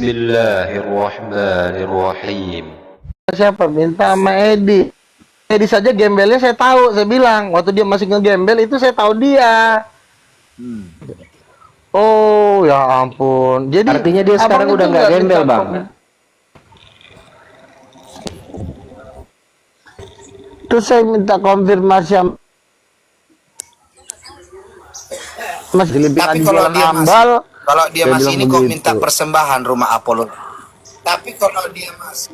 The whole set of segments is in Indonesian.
Bismillahirrahmanirrahim. Siapa minta sama Edi? Edi saja gembelnya saya tahu, saya bilang waktu dia masih ngegembel itu saya tahu dia. Oh ya ampun. Jadi artinya dia sekarang udah nggak gembel, Bang. Terus saya minta konfirmasi sama Mas Dilipin Tapi aja kalau jualan dia ambal. kalau dia Saya masih bilang ini kok begitu. minta persembahan rumah Apollo. Tapi kalau dia masih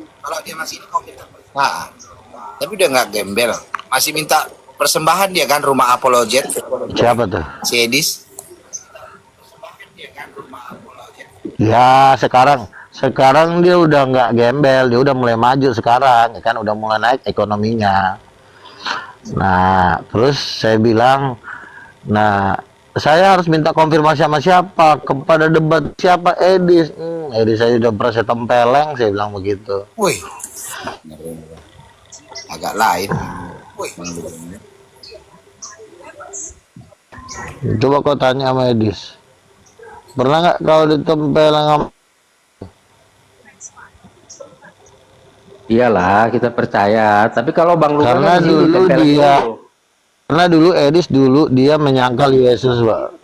ini kok minta persembahan. Tapi udah nggak gembel, masih minta persembahan dia kan rumah Apollo Jet. Siapa tuh? Si Edis. Ya sekarang dia udah nggak gembel, dia udah mulai maju sekarang, kan udah mulai naik ekonominya. Nah, terus saya bilang, nah saya harus minta konfirmasi sama siapa? Kepada debat siapa? Edis. Edis saya udah pernah saya tempeleng, saya bilang begitu. Wih, agak lain. Wih, Coba kau tanya sama Edis. Pernah nggak kau ditempeleng sama? Iyalah, kita percaya. Tapi kalau Bang Luka Karena kan di sini dulu tempeleng dia, dulu. karena dulu Edis dia menyangkal Yesus, Pak.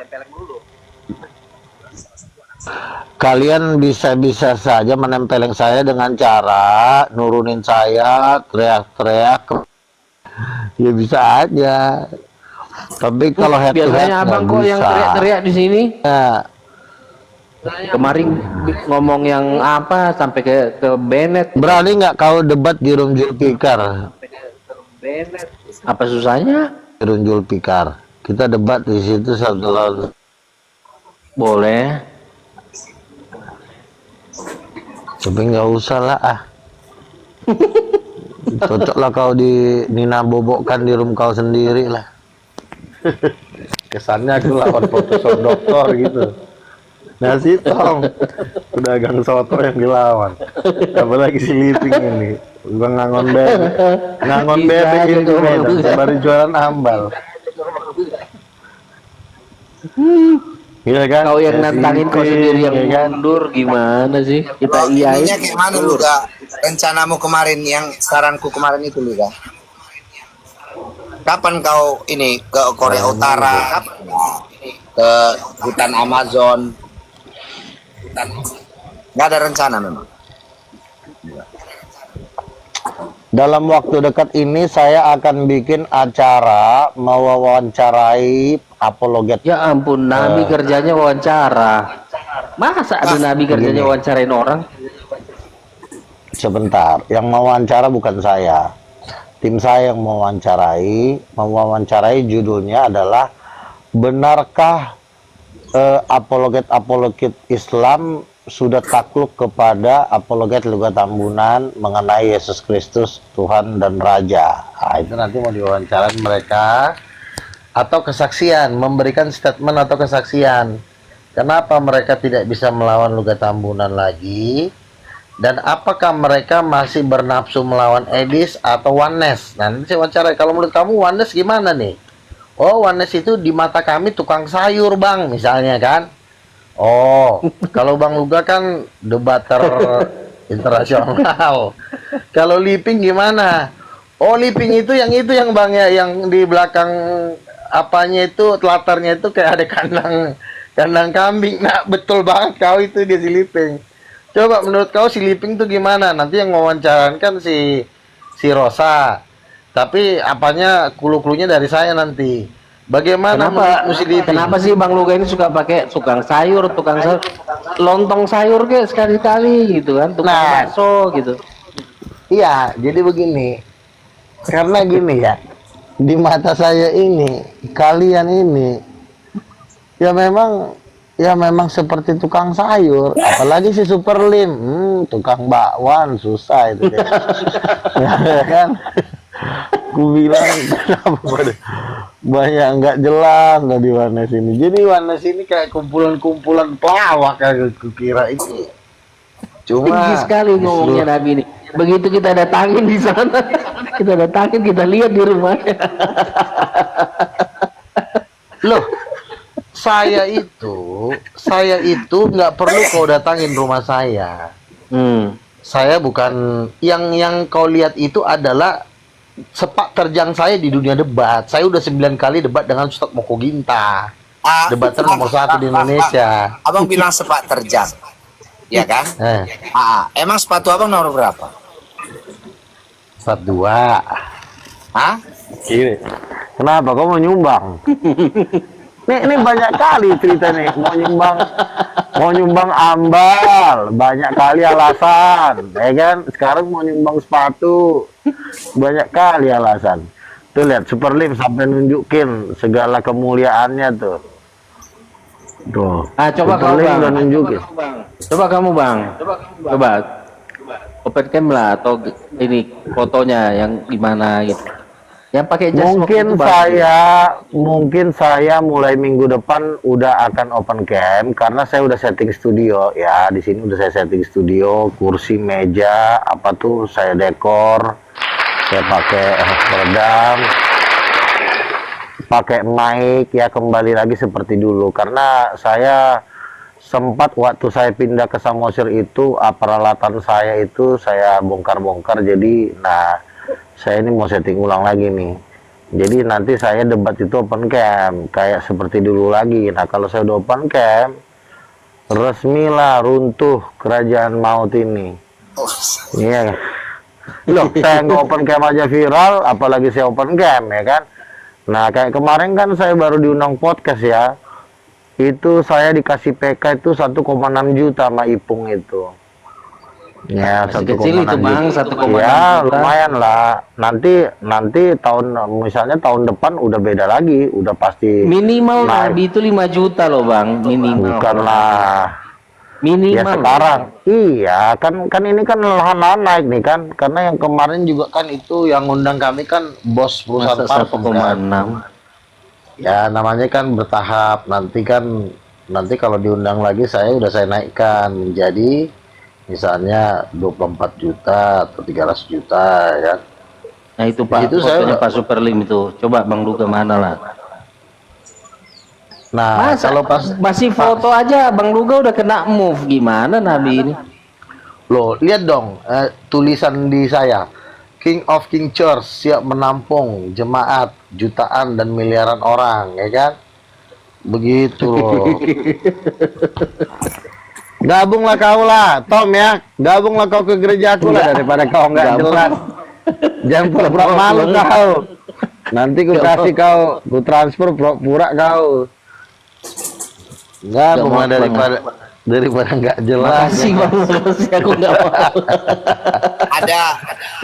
Kalian bisa saja menempeleng saya dengan cara nurunin saya, teriak-teriak, ya bisa aja. Tapi kalau head to head Biasanya Abang kok yang bisa. teriak-teriak di sini. Ya, Kemarin ngomong yang apa sampai ke Bennett. berani nggak kau debat di room Julfikar? Apa susahnya? Di room Julfikar. Kita debat di situ satu lawan. Boleh. Tapi nggak usah lah ah. Cocoklah kau di Nina bobokkan di room kau sendiri lah. Kesannya aku lawan Photoshop dokter gitu. Nasi tong, pedagang soto yang dilawan. Apalagi si Liping ini, gua ngangon bebek ini di Medan, baru jualan ambal. Iya kan? Kau yang nantangin kau sendiri yang iya kan? mundur gimana sih? Kita iyain. ininya kayak mana lu gak? Rencanamu kemarin yang saranku kemarin itu lu gak? Kapan kau ini ke Korea Utara? Kapan? Ke hutan Amazon? Nggak ada rencana memang. Dalam waktu dekat ini saya akan bikin acara mewawancarai apologet. Ya ampun, Nabi kerjanya wawancara. Masa ada Nabi kerjanya wawancarain orang? Sebentar, yang mewawancara bukan saya. Tim saya yang mewawancarai judulnya adalah benarkah apologet Islam sudah takluk kepada apologet Luka Tambunan mengenai Yesus Kristus Tuhan dan Raja. Nah, itu nanti mau diwawancara mereka atau kesaksian, memberikan statement atau kesaksian. Kenapa mereka tidak bisa melawan Luka Tambunan lagi? Dan apakah mereka masih bernafsu melawan Edis atau Oneness? Nah, nanti saya wawancara. Kalau menurut kamu Oneness gimana nih? Oh, Oneness itu di mata kami tukang sayur, Bang, misalnya kan. Oh, kalau Bang Luga kan debater internasional. Kalau Liping gimana? Oh, Liping itu yang Bang ya, yang di belakang apanya itu, latarnya itu kayak ada kandang kambing. Nah, betul banget kau itu dia si Liping. Coba menurut kau si Liping tuh gimana? Nanti yang mewawancaran kan si Rosa. Tapi apanya kulu-kulunya dari saya nanti. Bagaimana Kenapa sih Bang Luga ini suka pakai tukang sayur, lontong sayur kayak sekali-kali gitu kan, tukang bakso gitu. Iya, jadi begini. Karena gini ya. Di mata saya ini, kalian ini ya memang seperti tukang sayur, apalagi si Superlim, tukang bakwan susah itu deh. Ya kan? Ku bilang kenapa banyak nggak jelas tadi Oneness ini. Jadi Oneness ini kayak kumpulan pelawak kayak kukira ini. Cuma tinggi sekali ngomongnya Nabi ini. Begitu kita datangin di sana, kita lihat di rumahnya. Loh, saya itu nggak perlu kau datangin rumah saya. Saya bukan yang kau lihat itu adalah sepak terjang saya di dunia debat. Saya udah 9 kali debat dengan Ustadz Moko Ginta. Debater nomor 1 di Indonesia. Abang bilang sepak terjang, ya kan? Emang sepatu abang nomor berapa? 42. Hah? Iya. Kenapa? Kau mau nyumbang? Ini banyak kali cerita nih. Mau nyumbang ambal, banyak kali alasan, ya kan? Sekarang mau nyumbang sepatu, banyak kali alasan. Tuh lihat Superlim sampai nunjukin segala kemuliaannya tuh. Tuh. Coba kamu bang. Udah nunjukin. Coba kamu bang. Coba. Open cam lah atau ini fotonya yang gimana gitu. Yang pakai jas mungkin saya mulai minggu depan udah akan open cam karena saya udah setting studio ya. Di sini udah saya setting studio, kursi, meja, apa tuh saya dekor. Saya pakai peredam, pakai mic ya, kembali lagi seperti dulu karena saya sempat waktu saya pindah ke Samosir itu peralatan saya itu saya bongkar-bongkar, jadi saya ini mau setting ulang lagi nih. Jadi nanti saya debat itu open cam kayak seperti dulu lagi. Nah kalau saya udah open cam, resmilah runtuh kerajaan maut ini. Iya. Loh, saya nggak open cam aja viral, apalagi saya open cam ya kan. Nah kayak kemarin kan saya baru diundang podcast ya. Itu saya dikasih PK itu 1,6 juta sama Ipung itu. Ya, 1,6 itu bang, 1,6 ya, juta. Lumayan lah. Nanti misalnya tahun depan udah beda lagi, udah pasti. Minimal Nabi itu 5 juta loh bang, minimal. Bukanlah. Minimal. Ya sekarang, iya kan ini kan lahan naik nih kan, karena yang kemarin juga kan itu yang undang kami kan bos perusahaan 1,6. Ya namanya kan bertahap, nanti kalau diundang lagi saya naikkan menjadi misalnya 24 juta atau 300 juta ya. Nah itu Pak, itu fotonya Pak Superlim itu. Coba Bang Luga mana lah. Nah, kalau masih foto aja Bang Luga udah kena move, gimana Nabi ini? Loh, lihat dong tulisan di saya. King of King Church siap menampung jemaat jutaan dan miliaran orang, ya kan? Begitu loh. Gabunglah kau lah, Tom ya. Gabunglah kau ke gerejaku lah daripada kau nggak jelas. Jangan pura-pura malu kau. Nanti ku kasih kau, ku transfer pura-pura kau. Gabung lah daripada nggak jelas. Makasih Bang, makasih aku nggak mau.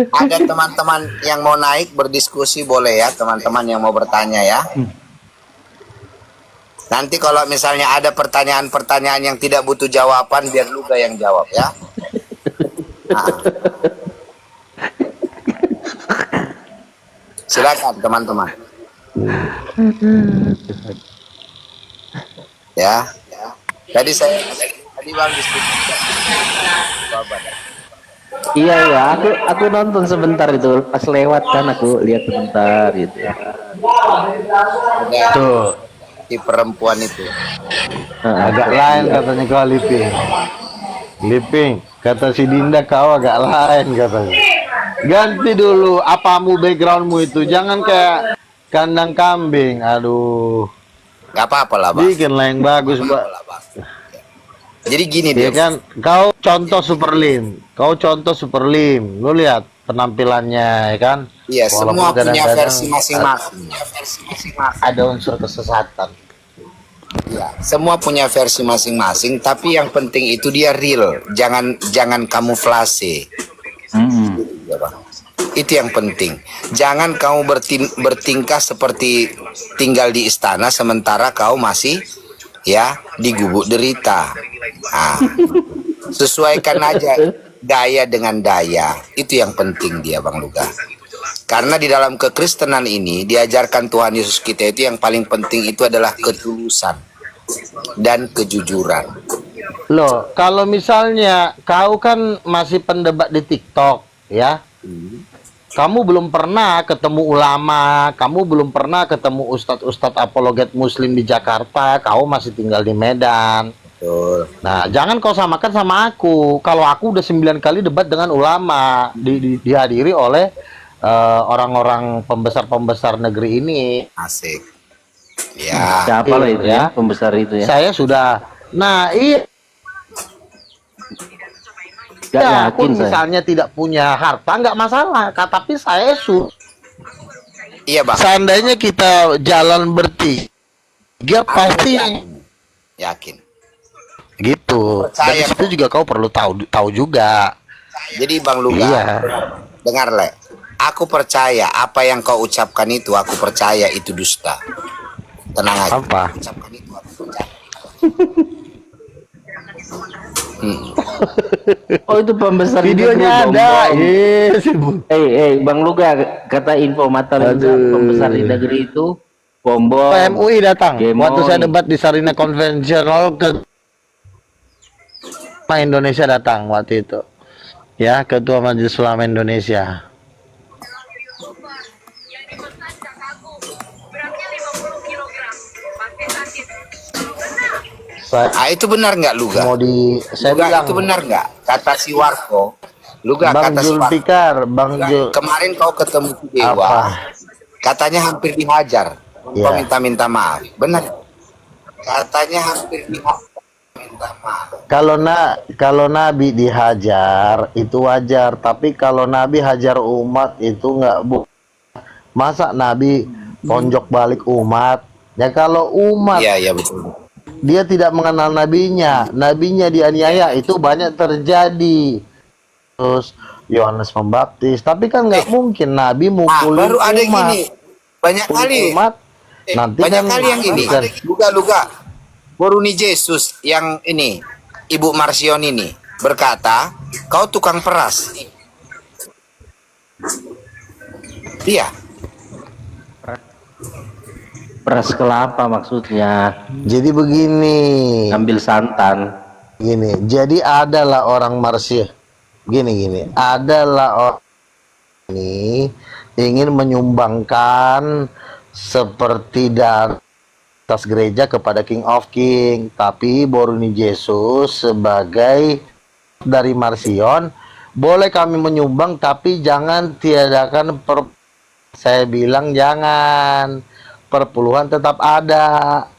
Ada teman-teman yang mau naik berdiskusi boleh ya, teman-teman yang mau bertanya ya. Nanti kalau misalnya ada pertanyaan-pertanyaan yang tidak butuh jawaban, biar Luga yang jawab ya. Silakan teman-teman. Ya. Tadi Bang diskusi. Iya, aku nonton sebentar itu, pas lewat kan aku lihat sebentar gitu. Tuh, si perempuan itu. Agak lain katanya kau Liping. Kata si Dinda kau agak lain katanya. Ganti dulu apamu backgroundmu itu, jangan kayak kandang kambing. Aduh. Gak apa-apa lah Bang. Bikin lah yang bagus Bang. Jadi gini dia kan, kau contoh Superlim, lu lihat penampilannya ya kan. Iya, semua punya versi masing-masing. Ada unsur kesesatan. Ya, semua punya versi masing-masing, tapi yang penting itu dia real, jangan kamuflase. Itu yang penting. Jangan kamu bertingkah seperti tinggal di istana sementara kau masih ya di gubuk derita. Sesuaikan aja daya dengan daya. Itu yang penting dia Bang Luga. Karena di dalam kekristenan ini diajarkan Tuhan Yesus kita itu yang paling penting itu adalah ketulusan dan kejujuran. Loh, kalau misalnya kau kan masih pendebat di TikTok ya. Kamu belum pernah ketemu ulama, kamu belum pernah ketemu ustadz-ustadz apologet muslim di Jakarta, kau masih tinggal di Medan. Betul. Nah, jangan kau samakan sama aku. Kalau aku udah 9 kali debat dengan ulama, dihadiri oleh orang-orang pembesar-pembesar negeri ini. Asik. Ya. Siapa lah itu Ya. ya, pembesar itu ya? Saya sudah. Nah, iya. Gak Ya, yakin pun saya. misalnya tidak punya harta, nggak masalah. Tapi saya Iya bang. seandainya kita jalan bertiga, pasti Yakin. gitu. Percaya, Dan itu juga kau perlu tahu juga. Jadi Bang Luga, Iya. dengar Le. Aku percaya apa yang kau ucapkan itu, aku percaya itu dusta. Tenang aja. Apa? Ucapkan itu, aku percaya. Oh itu pembesar Videonya negeri, ada. Bom. Yes, Ibu. Bang Luga, kata info Matalinsa, Aduh. pembesar di negeri itu bom-bom. PMUI datang. Gemoy. Waktu saya debat di Sarina Konvensional ke Indonesia datang waktu itu. Ya, Ketua Majelis Ulama Indonesia. Saya Itu benar nggak Luga? mau saya Luga, bilang itu benar nggak? Kata si Warko. Luga, Bang kata si Warko. Zulfikar, Bang Jul. Kemarin kau ketemu si Dewa. Apa? Katanya hampir dihajar. Iya. Kau minta maaf. Benar. Katanya hampir dihajar. Minta maaf. Kalau Nabi dihajar itu wajar, tapi kalau Nabi hajar umat itu nggak masa Nabi tonjok balik umat. Ya kalau umat Iya, betul. dia tidak mengenal nabinya dianiaya, itu banyak terjadi. Terus Yohanes Pembaptis, tapi kan nggak mungkin Nabi mukulin Baru ada umat. gini. Banyak kali. Umat nanti Banyak kan kali yang ini. bukan. Luga. Boruni Yesus yang ini, Ibu Marsion ini berkata, kau tukang peras. Iya. Peras kelapa maksudnya, Jadi begini, ambil santan. gini. Jadi adalah orang Marsia. Gini. Adalah orang ini ingin menyumbangkan seperti dari atas gereja kepada King of King, tapi Boruni Yesus sebagai dari Marsion boleh kami menyumbang, tapi jangan tiadakan saya bilang jangan, perpuluhan tetap ada.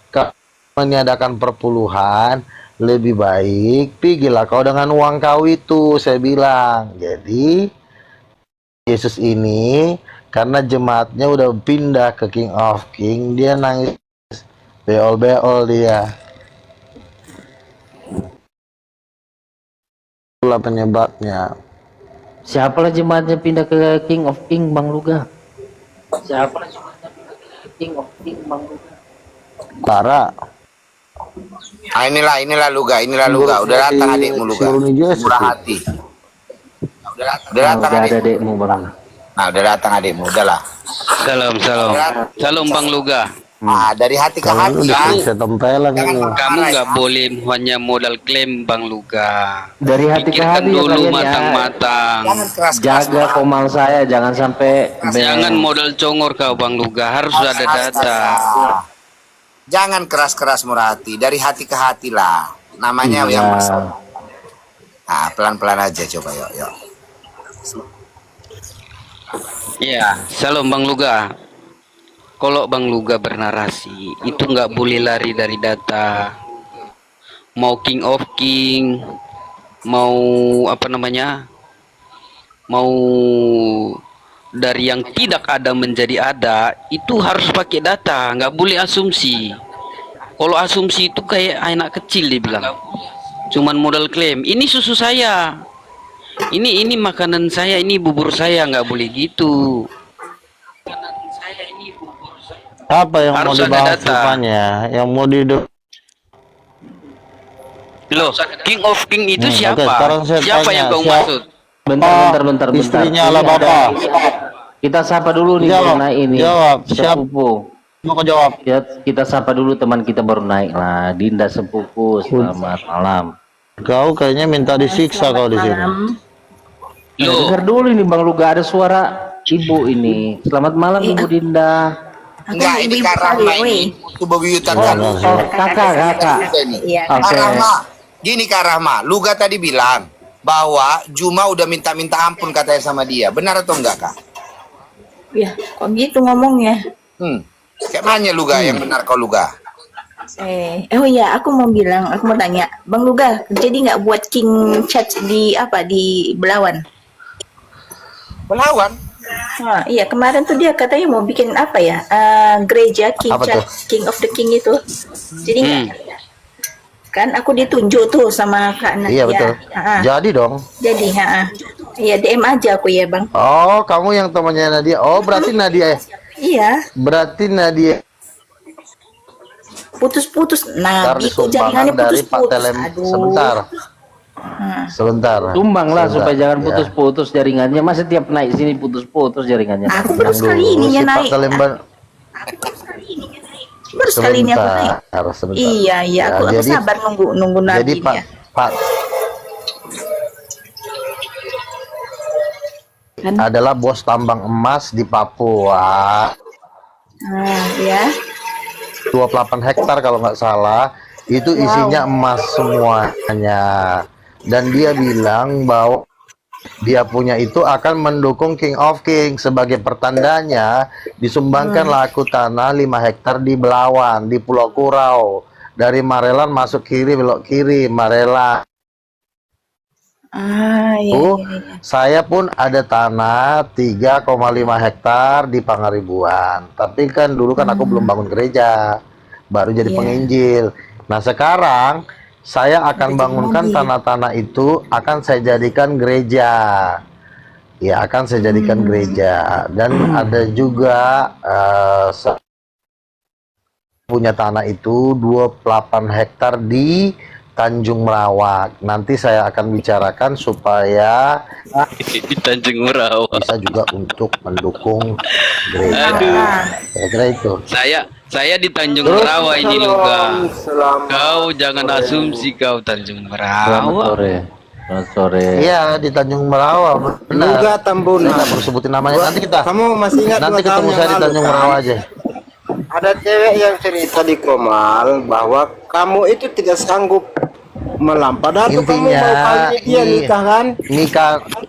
Kalau meniadakan perpuluhan, lebih baik pergilah kau dengan uang kau itu, saya bilang. Jadi Yesus ini karena jemaatnya udah pindah ke King of King, dia nangis beol dia. Itulah penyebabnya. Siapa lah jemaatnya pindah ke King of King, Bang Luga? Siapa lah jemaatnya pindah ke King of King, Bang Luga? Bara. Inilah Luga. Udah datang adikmu Luga. Murah hati. Udah datang Udah ada adikmu. adekmu, Bang. Nah, udah datang adikmu. Udahlah. Salam Bang Luga. Dari hati ke hati. Udah saya tempelan ini. Kamu nggak boleh hanya modal klaim Bang Luga. Dari hati ke Pikirkan hati ya dulu kalian ya. matang-matang. Jangan keras. Jaga komal saya, jangan sampai Jangan modal congor kau Bang Luga. Harus ada data. Jangan keras-keras murah hati. Dari hati ke hati lah. Namanya yang bersama. Nah, pelan-pelan aja coba yuk. Iya, salam Bang Luga. Kalau Bang Luga bernarasi, itu nggak boleh lari dari data. Mau King of King, mau apa namanya, mau dari yang tidak ada menjadi ada, itu harus pakai data, nggak boleh asumsi. Kalau asumsi itu kayak anak kecil dibilang, cuman modal klaim. Ini susu saya, ini makanan saya, ini bubur saya, nggak boleh gitu. Apa yang Harus mau ada dibahas data. rupanya? Yang mau Loh, King of King itu Oke, siapa? sekarang saya Siapa tanya, yang kau siapa- maksud? bentar. istrinya Ini lah ada- bapak. Kita sapa dulu nih Jawab, baru naik ini. jawab. Siap. Sepupu. Mau kau jawab? Kita sapa dulu teman kita baru naik lah. Dinda sepupu, selamat malam. Kau kayaknya minta disiksa kau di sini. Loh, Dengar dulu ini Bang Luga, ada suara ibu ini. Selamat malam Ibu Dinda. Enggak, ini ibu-ibu Kak kali, Rahma weh. ini bebuyutan Oh, kan. Kakak. Iya. Oke. Kak Rahma, gini Kak Rahma, Luga tadi bilang bahwa Juma udah minta-minta ampun katanya sama dia. Benar atau enggak, Kak? Ya, kok gitu ngomongnya? Kayak mana Luga yang benar kau Luga? Oh iya, aku mau tanya, Bang Luga, jadi nggak buat King Chat di Belawan? Melawan? Iya, kemarin tuh dia katanya mau bikin apa ya? Gereja King Apa Chat, tuh? King of the King itu. Jadi nggak, kan aku ditunjuk tuh sama Kak Nadia. Iya betul. Jadi dong. Jadi, iya DM aja aku ya Bang. Oh, kamu yang temannya Nadia. Oh, berarti Nadia. Iya, Berarti Nadia putus-putus. ntar Nah, itu disumbangan jaringannya dari Pak putus-putus. Telem. Aduh. Sebentar. Sebentar. Tumbang lah Sebentar. supaya jangan Ya. putus-putus jaringannya. Masa tiap naik sini putus-putus jaringannya. Aku baru Yang sekali dulu ininya si Pak naik. Telemban. Baru sekali ini aku naik. Sebentar. Iya, Ya, aku sabar nunggu Jadi Nabi Pak ya. Pak Kan? adalah bos tambang emas di Papua. Ya. 28 hektar kalau nggak salah. Itu isinya emas semuanya. Dan dia bilang bahwa dia punya itu akan mendukung King of King. Sebagai pertandanya disumbangkanlah aku tanah 5 hektar di Belawan, di Pulau Kurau. Dari Marelan masuk kiri, belok kiri Marelan. Iya. Saya pun ada tanah 3,5 hektar di Pangaribuan. Tapi kan dulu kan aku belum bangun gereja, baru jadi penginjil. Nah sekarang saya akan bangunkan tanah-tanah itu, akan saya jadikan gereja. Ya akan saya jadikan gereja. Dan ada juga punya tanah itu 28 hektar di Tanjung Merawak. Nanti saya akan bicarakan supaya Di Tanjung Merawak. bisa juga untuk mendukung gereja. Kira-kira itu. Saya di Tanjung Merawak ini Luga. Kau jangan asumsi kau Tanjung Selamat Merawak. sore. Selamat sore. Iya di Tanjung Merawak. Benar. Luga Tambunan. Kita perlu sebutin namanya. Nanti kita. Kamu masih ingat Nanti 2 tahun ketemu yang saya di lalu, Tanjung kan? Merawak aja. Ada cewek yang cerita di Komal bahwa kamu itu tidak sanggup melamar. Padahal tuh kamu Intinya, mau kawin dia nikah kan?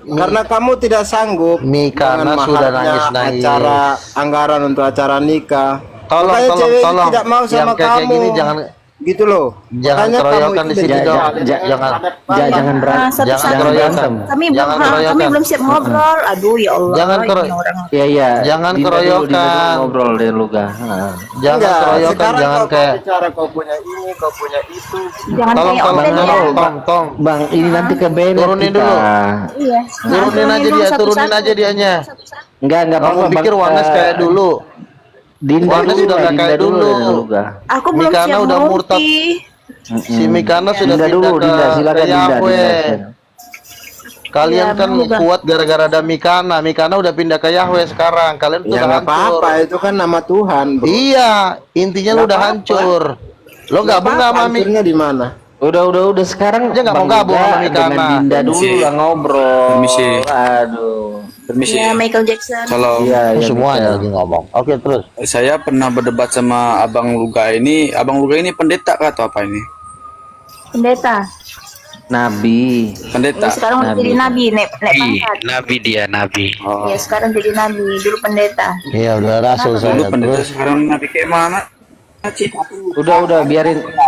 Karena kamu tidak sanggup Mika dengan sudah maharnya, nangis-nangis. acara anggaran untuk acara nikah. Tolong, Makanya tolong, cewek ini tolong. tidak mau sama Yang kayak kamu. gini jangan gitu loh. jangan Makanya kamu keroyokan itu di sini beda. dong. Jangan Jangan berantem. jangan Jangan keroyokan. berantem. Kami belum Jangan kami keroyokan. belum siap ngobrol. Aduh ya Allah. Jangan ini orang. Iya. Jangan Dinda keroyokan. dulu ngobrol deh Luga. Jangan Enggak, keroyokan, sekarang jangan kau kayak bicara kau punya ini, kau punya itu. Jangan tolong kayak tolong online ya. tolong. Bang, ini nanti ke Bennett Turunin kita. dulu. Iya. Turunin aja dia, turunin aja dianya. Enggak Kamu apa-apa. pikir Bang. Wanes kayak dulu. Dinda Wanes dulu, sudah nggak Dinda kayak dulu. Luga. Aku belum Mikana siap udah murtad. ngerti. Si Mikana sudah Dinda dulu, pindah Dinda ke silakan Dinda. Yahweh. Kalian Iya, kan Bang Luga. kuat gara-gara ada Mikana. Mikana udah pindah ke Yahweh sekarang. Kalian Ya udah nggak hancur. apa-apa, itu kan nama Tuhan, bro. Iya, intinya lu Nggak udah apa-apa. hancur. Lo gabung nggak sama Mik? Hancurnya di mana? Udah sekarang Dia nggak mau Bang gabung Luga sama Mikana. dengan Dinda dulu lah ngobrol. Aduh. Ya Michael Jackson. Kalau Iya, iya. Semuanya Michael. lagi ngomong. Oke, terus. saya pernah berdebat sama Abang Luga ini pendeta kah atau apa ini? Pendeta. Nabi. Pendeta. Ya, sekarang udah jadi nabi, nek pangkat. Nabi dia Nabi. Oh, Ya sekarang jadi nabi, dulu pendeta. Iya, udah rasul dulu saya. pendeta Terus. sekarang Nabi kayak mana? Udah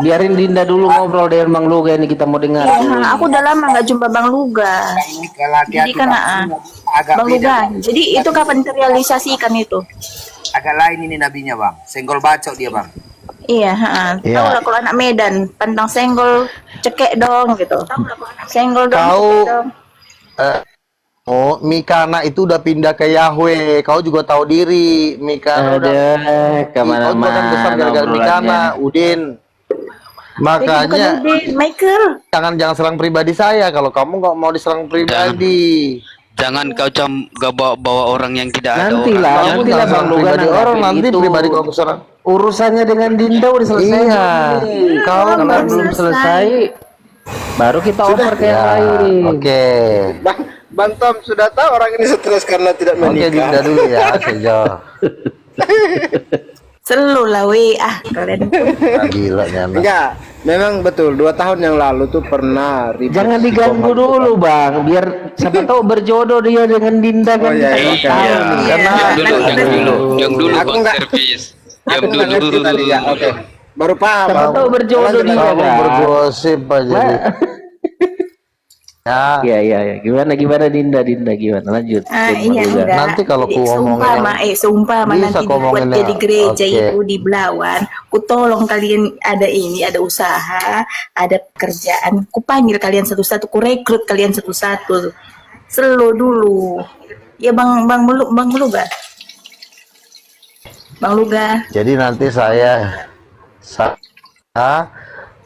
biarin Dinda dulu ngobrol dengan Bang Luga ini kita mau dengar. Ya, aku udah lama nggak jumpa Bang Luga. Jadi kan Bang Luga. Jadi itu kapan terrealisasikan itu? Agak lain ini nabinya bang, senggol bacok dia bang. Iya, Iya. tahu lah kalau anak Medan, pantang senggol, cekek dong gitu. Senggol dong. Kau- cekek dong. Oh, Mikana itu udah pindah ke Yahweh. Kau juga tahu diri. Mikana udah. Ada Kau juga kan besar gara-gara Mikana, Udin. Makanya Bukan Udin, Michael. jangan serang pribadi saya. Kalau kamu nggak mau diserang pribadi, Jangan kau gak bawa orang yang tidak ada Nanti orang. lah, kamu nanti jangan lah Bang serang Luga pribadi orang. nanggapin Nanti itu. pribadi kau serang. Urusannya dengan Dinda udah selesai. Iya. Kau Belum belum selesai. Baru kita oper ke yang Ya, lain. oke. Bang Tom sudah tahu orang ini stres karena tidak Oke, menikah. Dinda dulu ya, sejauh. Selalu lah kalian. Gila nyana. Enggak, memang betul 2 tahun yang lalu tuh pernah ribut. Jangan diganggu dulu bang, biar siapa tahu berjodoh dia dengan Dinda kan. Oh, iya, iya, Kita iya. tahu Iya. nih. Karena Yang dulu Aku Bang nggak- servis. Aku nggak ngerti tadi ya. Oke. Baru paham. Siapa tahu berjodoh dia kamu kan. bergosip aja. Ya, Iya. Gimana Dinda gimana? Lanjut. Iya Bang Luga. enggak. Nanti kalau Jadi ku ngomongin seumpama bisa nanti ku dibuat ngomongin jadi ya. gereja Oke. itu di Belawan, ku tolong kalian ada usaha, ada pekerjaan, ku panggil kalian satu-satu, ku rekrut kalian satu-satu. Selo dulu. Ya Bang Luga. Bang Luga. jadi nanti saya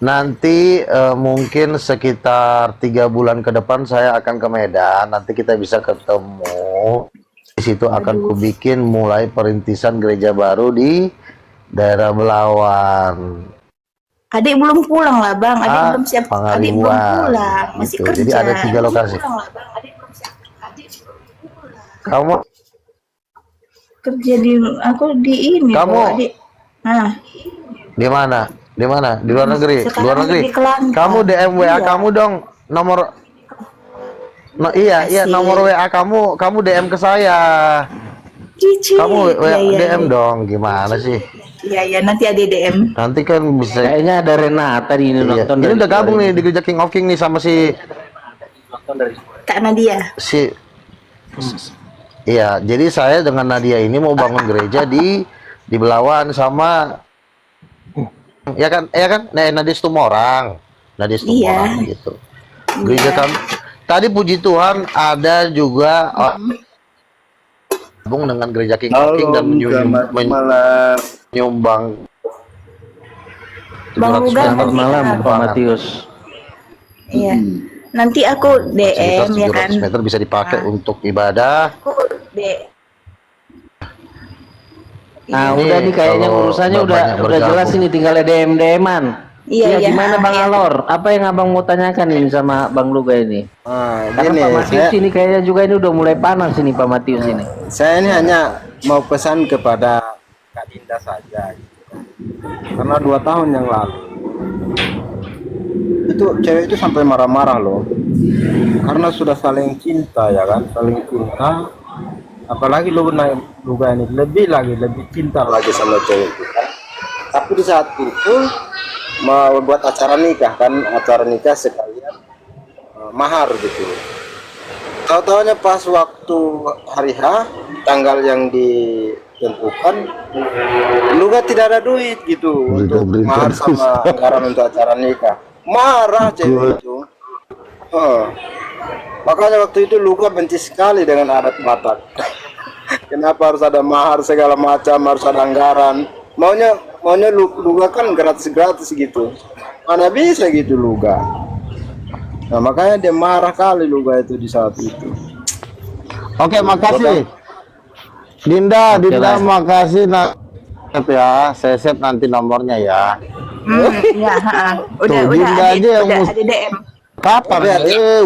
nanti mungkin sekitar 3 bulan ke depan saya akan ke Medan. Nanti kita bisa ketemu. Di situ akan kubikin mulai perintisan gereja baru di daerah Belawan. Adik belum pulang lah Bang, adik belum siap, adik belum Pangalibuan. pulang, masih Gitu. kerja. Jadi ada 3 lokasi. Pulang lah, Bang. Adik belum siap, adik belum pulang. Kamu Kerja di ini Kamu- loh, adik. Nah, di mana? Di mana? Di luar negeri. Sekarang Luar negeri. di Kelantan. Kamu DM WA Iya. kamu dong. Nomor iya, Asik. nomor WA kamu DM ke saya. Cici. Kamu WA Iya, DM dong. Gimana sih? Iya, nanti ada DM. Nanti kan bisa. Kayaknya ada Renata di ini Iya. nonton. Ini dari udah gabung luar nih di gereja King of King nih sama Kak Nadia. Iya, jadi saya dengan Nadia ini mau bangun gereja di Belawan sama ya kan? Nadia Stumorang. Nadia Stumorang Iya. gitu. Gereja kami tadi puji Tuhan ada juga gabung dengan gereja King of King dan menyumbang Bang Luga, Selamat nanti malam aku- Pak Matius. Iya. Nanti aku DM ya kan. 700 meter bisa dipakai untuk ibadah. Aku Nah, Ini udah nih kayaknya kalau urusannya udah bapaknya bergabung. jelas ini, tinggal DM-an. Iya, iya. Gimana Bang Iya. Alor? Apa yang Abang mau tanyakan ini sama Bang Luga ini? Karena Gini, Pak Matius saya, ini kayaknya juga ini udah mulai panas ini Pak Matius ini. saya ini hanya mau pesan kepada Kak Dinda saja gitu kan. Karena 2 tahun yang lalu itu cewek itu sampai marah-marah loh, karena sudah saling cinta ya kan, saling cinta. Apalagi Luga ini lebih cinta lagi sama cewek itu kan. Tapi di saat itu mau buat acara nikah kan, acara nikah sekalian mahar gitu. Tahu-taunya pas waktu hari H, tanggal yang ditentukan, Luga tidak ada duit gitu untuk mahar sama anggaran untuk acara nikah. Marah cewek itu. Makanya waktu itu Luga benci sekali dengan adat Batak. Kenapa harus ada mahar segala macam, harus ada anggaran? Maunya Luga kan gratis gitu. Mana bisa gitu Luga. Nah makanya dia marah kali Luga itu di saat itu. Oke, makasih. Dinda, makasih ya. Saya save nanti nomornya ya. Iya, udah Tuh, Dinda aja yang udah mus- ada DM. Kapan?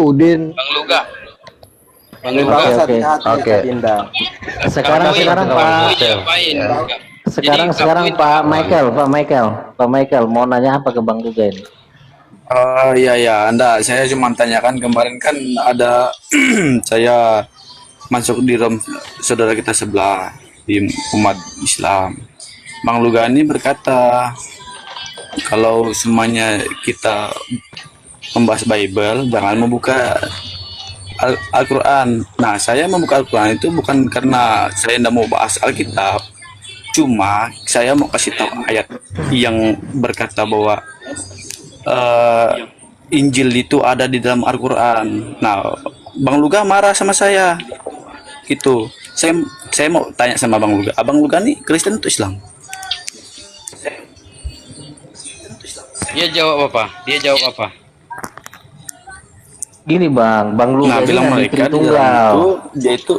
Udin. Bang Luga. Bang Terima Luga. kasih oke. hati-hati Oke. Kak Dinda. Sekarang Kamu Pak diapain, Luga? sekarang Jadi kamu itu Pak Michael mau nanya apa ke Bang Luga ini? Iya, Anda. Saya cuma tanyakan kemarin kan ada saya masuk di room saudara kita sebelah di umat Islam. Bang Luga ini berkata kalau semuanya kita membahas Bible, jangan membuka Al-Quran. Nah, saya membuka Al-Quran itu bukan karena saya tidak mau bahas Alkitab, cuma saya mau kasih tahu ayat yang berkata bahwa Injil itu ada di dalam Al-Quran. Nah, Bang Luga marah sama saya. Gitu. Saya mau tanya sama Bang Luga. Abang Luga nih Kristen atau Islam? Dia jawab apa? Gini Bang Luga Nah, ini bilang Nabi mereka di dalam Tritunggal. itu dia itu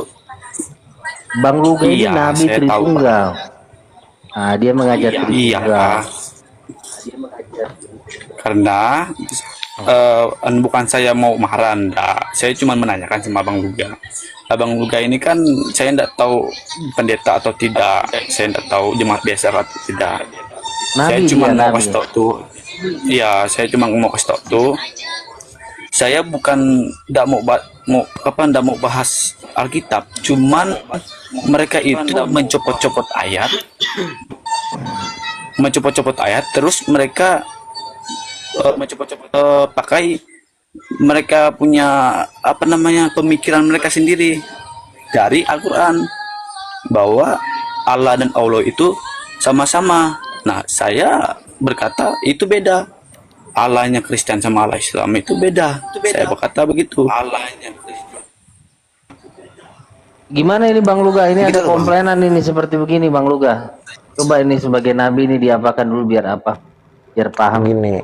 Bang Luga ini Iya, Nabi saya tahu, Tritunggal. Nah, dia mengajar iya, Tritunggal. karena bukan saya mau marah Anda. Saya cuma menanyakan sama Bang Luga. Abang Luga ini kan saya tidak tahu pendeta atau tidak, saya tidak tahu jemaat biasa atau tidak. Saya Nabi cuma dia, mau nabi. kasih tahu tuh, ya saya cuma mau kasih tahu tuh, saya bukan tidak tidak mau bahas Alkitab, cuman mereka itu mencopot-copot ayat, terus mereka pakai mereka punya pemikiran mereka sendiri dari Al-Quran bahwa Allah dan Allah itu sama-sama. Nah, saya berkata itu beda. Allahnya Kristen sama Allah Islam itu beda. Saya berkata begitu. Allahnya Kristen. Gimana ini Bang Luga? Ini Begitu ada loh, Bang. komplainan ini seperti begini Bang Luga. Coba ini sebagai nabi ini diapakan dulu biar apa? Biar paham. Gini,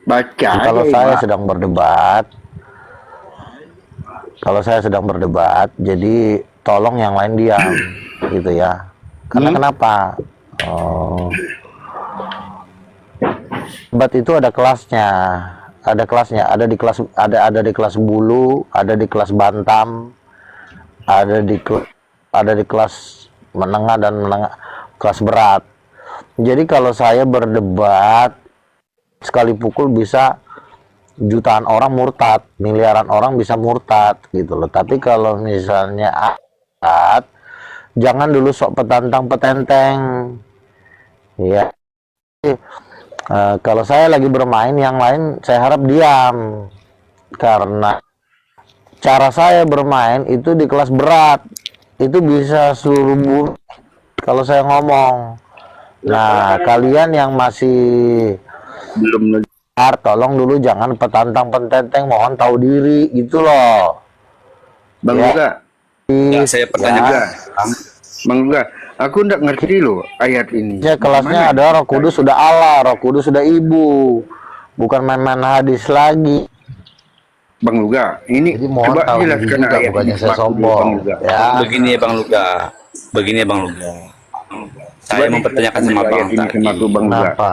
Baca kalau aja, saya Pak. sedang berdebat, jadi tolong yang lain diam, gitu ya. Karena kenapa? Oh, debat itu ada kelasnya, ada di kelas bulu, ada di kelas bantam, ada di kelas menengah dan kelas berat. Jadi kalau saya berdebat, sekali pukul bisa jutaan orang murtad, miliaran orang bisa murtad gitu loh. Tapi kalau misalnya ayat, jangan dulu sok petantang-petenteng ya. Kalau saya lagi bermain, yang lain saya harap diam, karena cara saya bermain itu di kelas berat itu bisa seluruh bulu kalau saya ngomong. Nah, kalian yang masih Belum lagi. tolong dulu jangan petantang-petenteng, mohon tahu diri gitu loh. Bang Ya. Luga, Ya, saya pertanyaan. Bang Luga, aku nggak ngerti loh ayat ini. Ya, kelasnya ada Roh Kudus sudah Allah, Roh Kudus sudah Ibu, bukan main-main hadis lagi. Bang Luga, ini Jadi mohon coba tahu diri jelaskan juga, ayat bukannya ini saya Bang sombong Luga. ya. Begini ya Bang Luga. Saya Coba mempertanyakan dijelaskan sama Bang ayat ini tadi. sama aku, Bang Luga. Kenapa?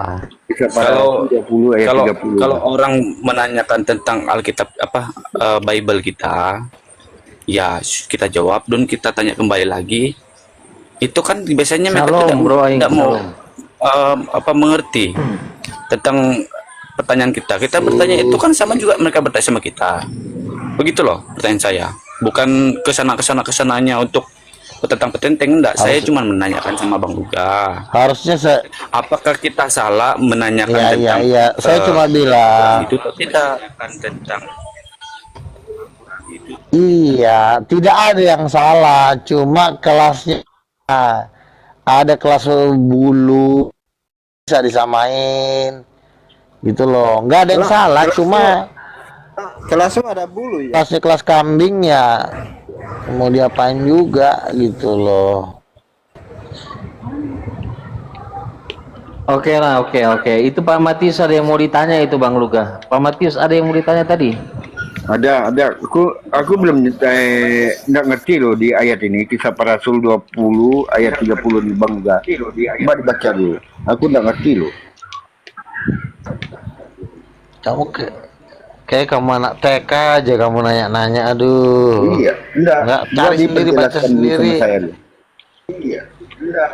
Kisah para Kalau 30 ayat kalau 30. kalau orang menanyakan tentang Alkitab Bible kita, ya kita jawab dan kita tanya kembali lagi. Itu kan biasanya mereka Shalom, bro, aing, tidak mau shalom. mengerti tentang pertanyaan kita. Kita bertanya itu kan sama juga mereka bertanya sama kita. Begitu loh pertanyaan saya. Bukan kesananya untuk tentang petenteng, enggak. Saya cuma menanyakan sama Bang Luga. Harusnya saya, Apakah kita salah menanyakan iya tentang saya cuma bilang, itu atau tidak kan tentang iya, tidak ada yang salah, cuma kelasnya ada kelas bulu bisa disamain gitu loh, nggak ada yang salah, cuma Kelasmu ada bulu ya? kelasnya kelas kambing ya mau diapain juga gitu loh. Oke lah, oke. Itu Pak Matius ada yang mau ditanya itu Bang Luga. Pak Matius ada yang mau ditanya tadi? Ada. Aku belum nggak ngerti loh di ayat ini. Kisah para Rasul 20 ayat 30 di Bang Luga. Coba dibaca dulu. Aku nggak ngerti loh. Kamu kayak kamu anak TK aja, kamu nanya-nanya, aduh. Iya, Nggak, cari sendiri, baca diperjelaskan dulu sendiri. sama saya loh. Iya, enggak.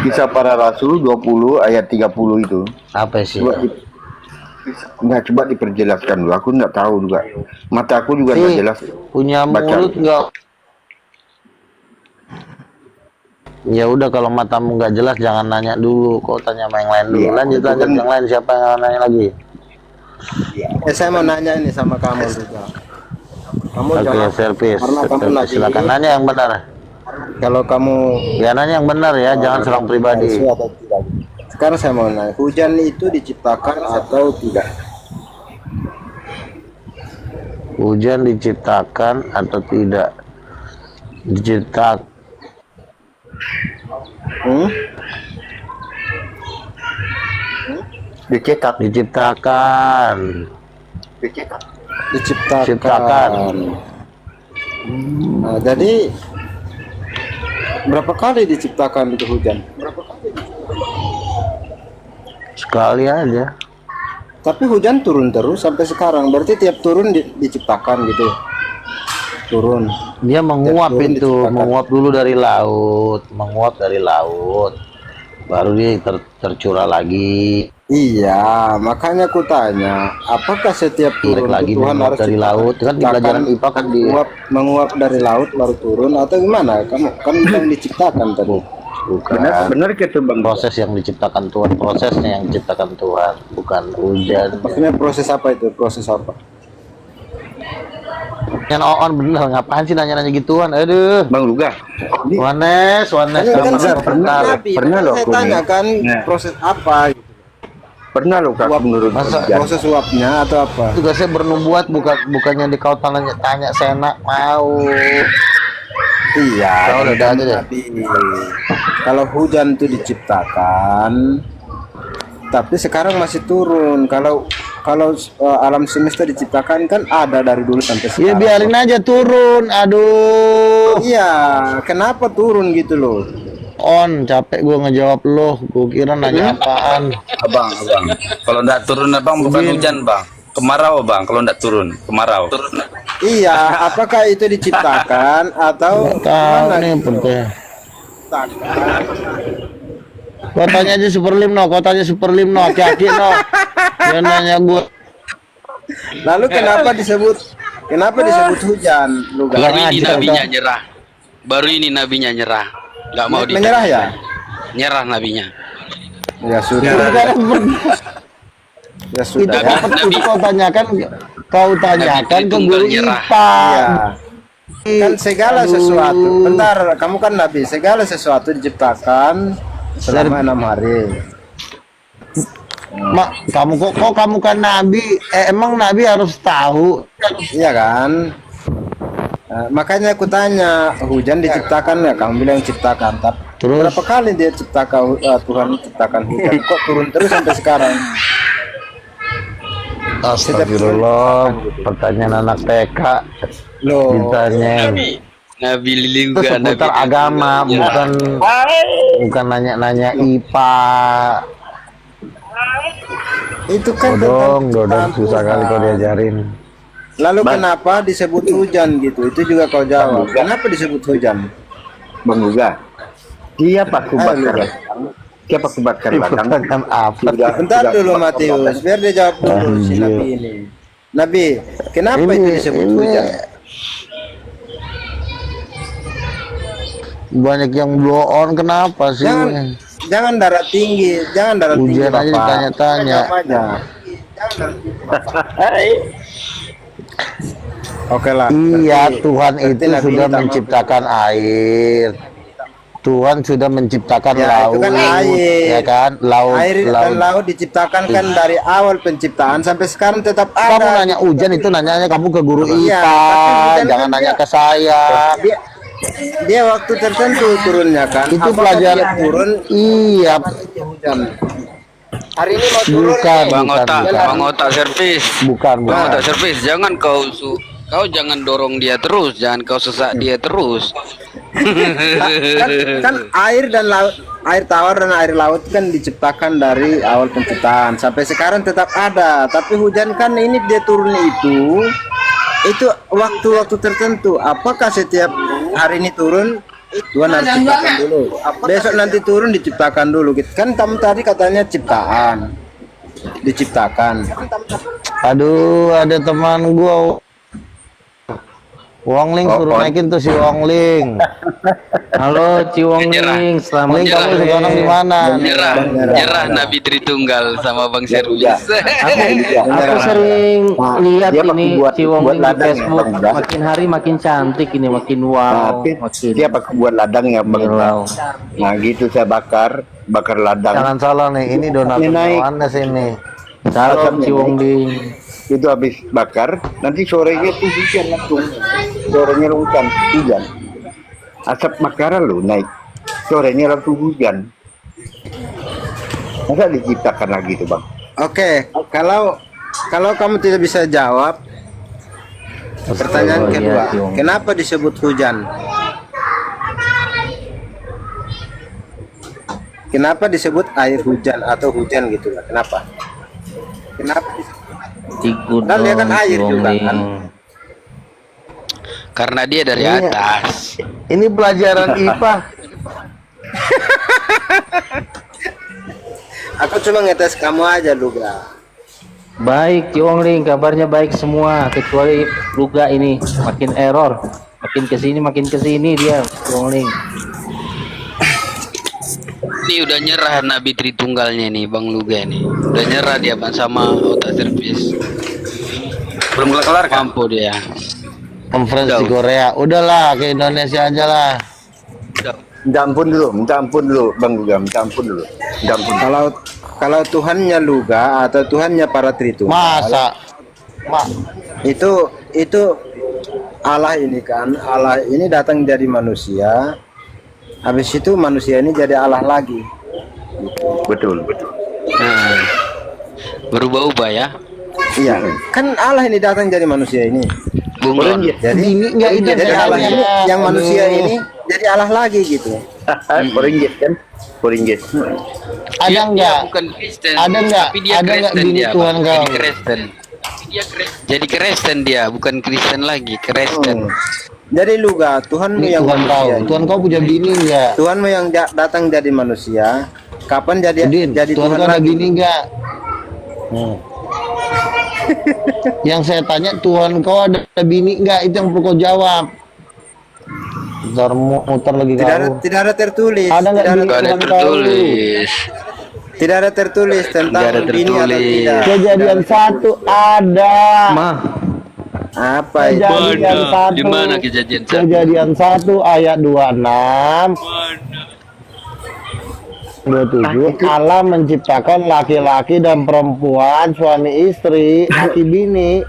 Kisah para Rasul 20 ayat 30 itu. Apa sih? Coba diperjelaskan dulu. Aku nggak tahu juga. Mata aku juga nggak Sih, jelas. punya Baca. mulut nggak? Ya udah, kalau matamu nggak jelas jangan nanya dulu, kok tanya sama yang lain dulu. Iya, Lanjut itu kan- yang lain, siapa yang nanya lagi? Saya mau nanya ini sama kamu juga. Kamu Oke, servis. karena kamu lagi Silakan nanya yang benar. kalau kamu Ya nanya yang benar ya, jangan serang pribadi. palsu atau tidak. Sekarang saya mau nanya, hujan itu diciptakan atau tidak? Hujan diciptakan atau tidak? Dicetak. Diciptakan. Diciptakan. Nah, jadi berapa kali diciptakan itu hujan? Sekali aja. Tapi hujan turun terus sampai sekarang. Berarti tiap turun diciptakan gitu. Turun. Dia menguap turun itu, diciptakan. menguap dulu dari laut, baru dia tercurah lagi. Iya, makanya aku tanya, apakah setiap turun Lagi itu Tuhan menguap harus dari laut? Kan di diciptakan, pelajaran IPA kan di menguap dari laut baru turun atau gimana? Kamu kan bilang diciptakan tadi. bukan Benar gitu Bang. proses yang diciptakan Tuhan, prosesnya yang diciptakan Tuhan, bukan hujan. Maksudnya proses apa itu? Proses apa? Yang on bener, ngapain sih nanya-nanya gituan? Aduh. Bang Luga. Wanes, Kan saya pernah loh Nah. saya tanya kan proses apa gitu. Pernah loh Kak menurut proses uapnya atau apa? Tugasnya bernubuat, bukannya di kau tanya saya nak mau. Iya, Kau udah aja deh. Nabi. Kalau hujan itu diciptakan, tapi sekarang masih turun. Kalau alam semesta diciptakan kan ada dari dulu sampai Ya sekarang. biarin aja turun. Aduh. Iya, kenapa turun gitu loh? On, capek gua ngejawab lo. Gua kira nanya apaan. Abang. Kalau ndak turun abang bukan hujan bang. Kemarau bang. Kalau ndak turun kemarau. Iya, apakah itu diciptakan atau Tahu gimana? nih penting. Kau tanya aja Superlim no, aki-aki no. Dia nanya gua. Lalu kenapa disebut hujan? Lu Baru Kurang ini ajar, nabinya kau. nyerah. Baru ini nabinya nyerah. Nggak mau menyerah ya? Nyerah nabinya. Ya sudah. Ya Itu sudah. Ya. itu kau tanyakan ke guru nyerah. IPA. Iya. Kan segala sesuatu. Bentar, kamu kan nabi. Segala sesuatu diciptakan selama 6 hari. Mak, kamu kan nabi. Emang nabi harus tahu. Iya kan? Nah, makanya aku tanya, hujan diciptakan ya? Kamu bilang ciptakan. Tapi Terus? berapa kali dia ciptakan Tuhan ciptakan hujan? Kok turun terus sampai sekarang? Astagfirullah, pertanyaan anak TK Loh, ditanya. Nabi Itu lilingga seputar agama, bukan nanya-nanya IPA. itu kan Dodong, tentang susah kali kau diajarin. Lalu kenapa disebut hujan gitu? Itu juga kau jawab. Kenapa disebut hujan? Bang Luga, siapa kubakar? Siapa kubakar ladang? Pertanyaan apa? Bentar dulu Matius, biar dia jawab dulu si Nabi ini. Nabi, kenapa itu disebut hujan? Banyak yang blow on, kenapa sih? Jangan darah tinggi, Hujan aja Bapak. ditanya-tanya. Jawab aja. Oke lah. Iya, berarti- Tuhan berarti itu Nabi sudah minta menciptakan air. Tuhan sudah menciptakan Ya, laut, itu kan air. ya kan? Air dan laut diciptakan kan dari awal penciptaan sampai sekarang tetap Kamu ada. nanya hujan itu nanyanya kamu ke guru Iya, IPA, tapi hujan jangan kan nanya dia- ke saya. Dia waktu tertentu turunnya kan. Itu Apakah pelajaran dia turun Iya, hujan. Hari ini mau turun. bukan, Bang bukan, Otak, bukan, Bang Otak servis. bukan, Bang bukan. Otak servis, jangan kau jangan dorong dia terus, jangan kau sesak dia terus. kan air dan laut, air tawar dan air laut kan diciptakan dari awal penciptaan sampai sekarang tetap ada. Tapi hujan kan ini dia turun itu waktu-waktu tertentu. Apakah setiap hari ini turun? Tuhan harus ciptakan dulu. Besok nanti turun diciptakan dulu. Kan kamu tadi katanya ciptaan, diciptakan. Aduh, ada teman gua Wong Ling suruh naikin tuh si Wong Ling. Halo Ciwong Nyerah. Ning, selamat Ling, kamu sore. sekarang di mana? Nyerah Nabi Tritunggal sama Bang Servis. Aku sering lihat dia ini pakai buat Ciwong Ling di ladang ya, Facebook. Bang, udah. Makin hari makin cantik ini, makin wow. Tapi Makin dia pakai buat ladang ya Bang. wow. Nah gitu saya bakar ladang. Jangan salah nih, ini donatur Ini naik. Yohanes ini. Salam Ciwong Ling. Itu habis bakar, nanti sorenya tuh hujan langsung. Sorenya hujan. Asap bakaran lo naik. Sorenya langsung hujan. Masa diciptakan lagi tuh Bang? Oke, kalau kamu tidak bisa jawab pertanyaan kedua, kenapa disebut hujan? Kenapa disebut air hujan atau hujan gitu lah? Kenapa? Kenapa? Ikut Kan dia kan dong, air juga Ciongling. kan. Karena dia dari atas. Ini pelajaran IPA. Aku cuma ngetes kamu aja Luga. Baik, Ciongling, kabarnya baik semua kecuali Luga ini makin error. Makin kesini dia, Ciongling. Ini udah nyerah Nabi Tritunggalnya nih Bang Luga nih. Udah nyerah dia Bang sama otak servis. Belum kelar kan? Mampu dia. Conference di Korea. Udahlah ke Indonesia aja lah. Minta ampun dulu Bang Luga, minta ampun dulu. Minta ampun. Kalau Tuhannya Luga atau Tuhannya para Tritunggal, Masa? itu Allah ini kan, Allah ini datang dari manusia. Habis itu manusia ini jadi Allah lagi. Betul. Nah, berubah-ubah ya. Iya, kan Allah ini datang dari manusia ini. Bunglon. Jadi Ini enggak itu jadi Allah ini, bedanya. yang manusia Aduh. ini jadi Allah lagi gitu. Poringgit kan? Poringgit. Ada Dia enggak? bukan Kristen. Ada enggak? Tapi dia Ada enggak Kristen bini dia. Tuhan Bang. kau? Jadi Kristen. Jadi Kristen dia, bukan Kristen lagi, Kristen. Jadi Luga, Tuhanmu Ini yang Tuhan kau. manusia. Tuhan kau punya bini enggak? Tuhanmu yang datang jadi manusia. Kapan jadi Udin, jadi Tuhan Tuhan kau ada lagi? bini enggak? Yang saya tanya, Tuhan kau ada bini enggak? Itu yang perlu kau jawab. Ntar muter lagi kau. Tidak ada tertulis. Ada nggak tidak bini Gak ada Tuhan kau? tertulis. Tidak ada tertulis tentang Nggak ada bini atau tertulis. tidak. Kejadian 1 ada. Mah, Apa itu? Kejadian Mana? 1. Di mana kejadian satu? Kejadian 1 ayat 26. 27. Allah menciptakan laki-laki dan perempuan, suami istri, laki bini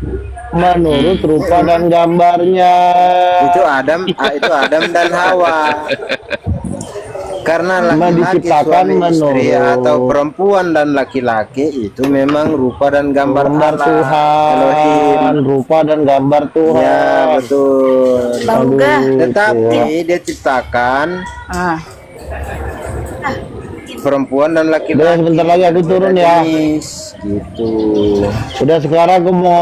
menurut rupa dan gambarnya. Itu Adam dan Hawa. Karena laki-laki Diciptakan suami istri menurut atau perempuan dan laki-laki itu memang rupa dan gambar Gambar Allah, Tuhan, Elohim. rupa dan gambar Tuhan. Ya betul. Bang Luga. Tetapi dia ciptakan Ah. perempuan dan Udah laki-laki. sebentar lagi aku turun ya. Jenis, gitu. Udah sekarang aku mau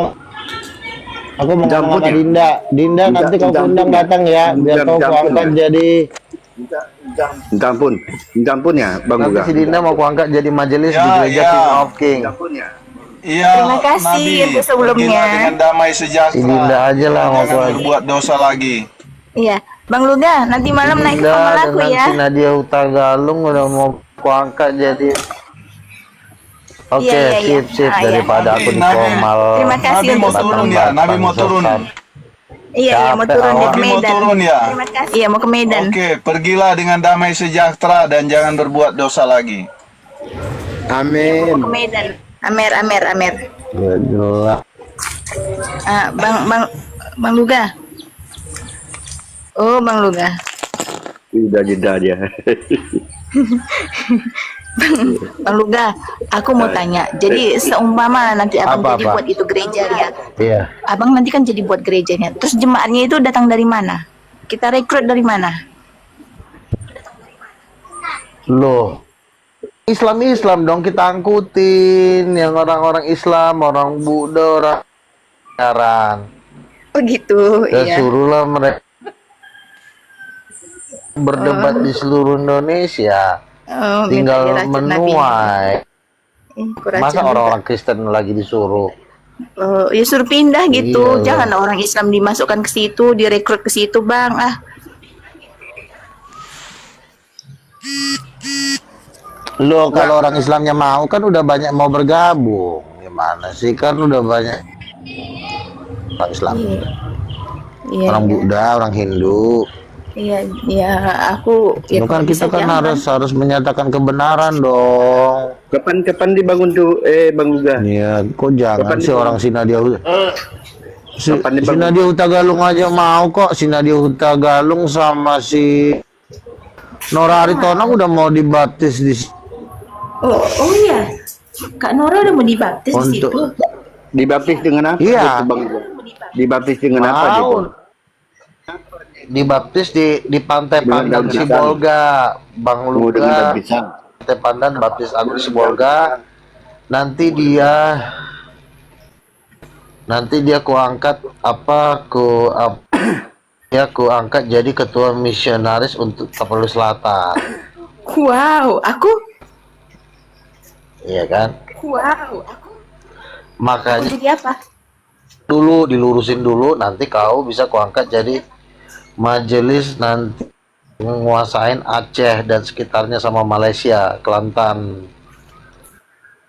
ngomong Jambut sama ya? Dinda. Dinda nanti kau Jambut undang ya? datang ya, biar kau Jambut kuangkat ya? jadi. Minta ampun ya Bang Nanti Luga. si Dinda mau kuangkat jadi majelis di gereja King of King. Minta ampun ya. Iya, Terima kasih Nabi, untuk sebelumnya. pergilah dengan damai Si sejahtera. Dinda aja lah mau Jangan kuangkat. berbuat dosa lagi. Iya, Bang Luga, nanti malam naik ke Dinda kamar dan aku ya. nanti Nadia Hutagalung udah mau kuangkat jadi. Oke, Iya, iya, iya. sip Ah, iya. daripada aku di Nabi. komal. Terima kasih Nabi mau untuk turun ya, Nabi mau turun. Iya, iya mau Capek turun di awak. ke Nabi mau Medan. turun ya. Terima kasih. Iya, mau ke Medan. Oke, pergilah dengan damai sejahtera dan jangan berbuat dosa lagi. Amin. Mau ke Medan. Amer. Ya jelas. Ah, Bang Luga. Oh, Bang Luga. Udah jeda dia. Bang Luga, aku mau tanya. Jadi seumpama nanti abang Apa, jadi apa? buat itu gereja ya. Iya. Abang nanti kan jadi buat gerejanya. Terus jemaatnya itu datang dari mana? Kita rekrut dari mana? Loh, Islam dong kita angkutin, yang orang-orang Islam, orang Buddha, orang Ajaran. Oh gitu, iya. Suruhlah mereka berdebat di seluruh Indonesia, Oh, minta tinggal diracun Nabi. menuai. Kuracun Masa juga. orang-orang Kristen lagi disuruh? Oh, ya suruh pindah gitu. Iya. Jangan orang Islam dimasukkan ke situ, direkrut ke situ, Bang. Ah, Loh, kalau orang Islamnya mau kan udah banyak mau bergabung. Gimana sih, kan udah banyak orang Islam, iya. orang Buddha, orang Hindu. Iya, iya, aku ya Itu kan kalau kita bisa kan jangan. harus menyatakan kebenaran dong. Kapan dibangun tuh Bang Luga? Iya, kok jangan Kapan sih dibangun? orang si Nadia Kapan dibangun? Nadia Hutagalung aja mau kok. Si Nadia Hutagalung sama si Nora Aritonang udah mau dibaptis di Oh iya. Kak Nora udah mau dibaptis di situ. untuk Dibaptis dengan apa? Iya. gitu, Bang Luga? Dibaptis dengan apa mau gitu? dibaptis di Pantai Dengan Pandan daun pisang. Sibolga, Bang Mau dengan daun Luka. pisang. Pantai Pandan Baptis Agung Sibolga. Nanti dia Nanti dia kuangkat dia kuangkat jadi ketua misionaris untuk Tapanuli Selatan. Wow, aku Iya kan? wow, aku Makanya jadi apa? dulu dilurusin dulu, nanti kau bisa kuangkat jadi majelis nanti menguasain Aceh dan sekitarnya sama Malaysia, Kelantan.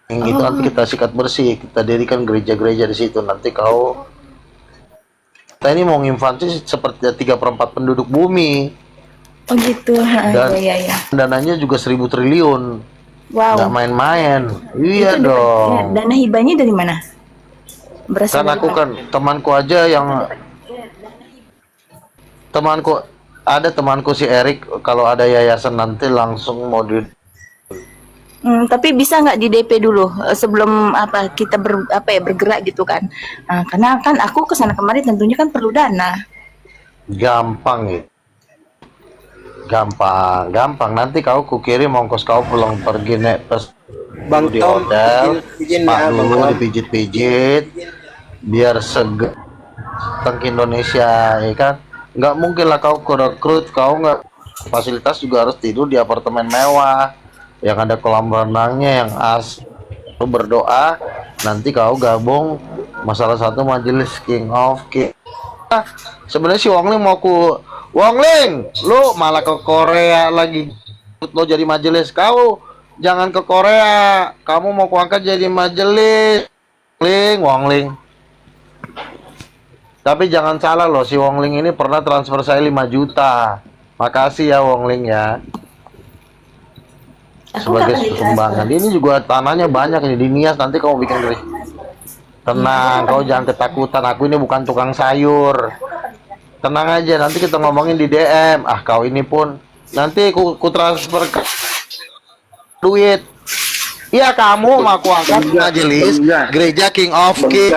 Yang gitu nanti kita sikat bersih, kita dirikan gereja-gereja di situ. Nanti kita ini mau nginvasi seperti 3/4 penduduk bumi. Oh gitu, Dan ya. dananya juga 1.000 triliun. Wow. Nggak main-main. Iya Itu dong. dana hibahnya dari mana? Berasal Kan dari aku kan temanku aja yang temanku si Erik, kalau ada yayasan nanti langsung mau di tapi bisa nggak di DP dulu sebelum kita bergerak gitu kan? Nah, karena kan aku kesana kemari tentunya kan perlu dana. gampang ya. Gampang. Nanti kau kukirim ongkos kau pulang pergi naik pas Bang di Tom, hotel, izin spa ya, Bang dulu, Tom. dipijit-pijit, biar seger datang ke Indonesia, ya kan? Nggak mungkin lah kau rekrut, kau nggak fasilitas juga harus tidur di apartemen mewah, yang ada kolam renangnya, yang lu berdoa, nanti kau gabung masalah satu majelis King of King. Sebenarnya si Wong Ling Wong Ling, lu malah ke Korea lagi, lo jadi majelis. Kau jangan ke Korea, kamu mau kuangkat jadi majelis Wong Ling. Tapi jangan salah loh, si Wong Ling ini pernah transfer saya 5 juta. Makasih ya Wong Ling ya, sebagai sumbangan. Ini juga tanahnya banyak ini di Nias, nanti kamu bikin gereja. Tenang, kau jangan ketakutan, aku ini bukan tukang sayur. Tenang aja, nanti kita ngomongin di DM. Kau ini pun nanti ku transfer duit. Iya, kamu mau aku angkat majelis gereja King of King,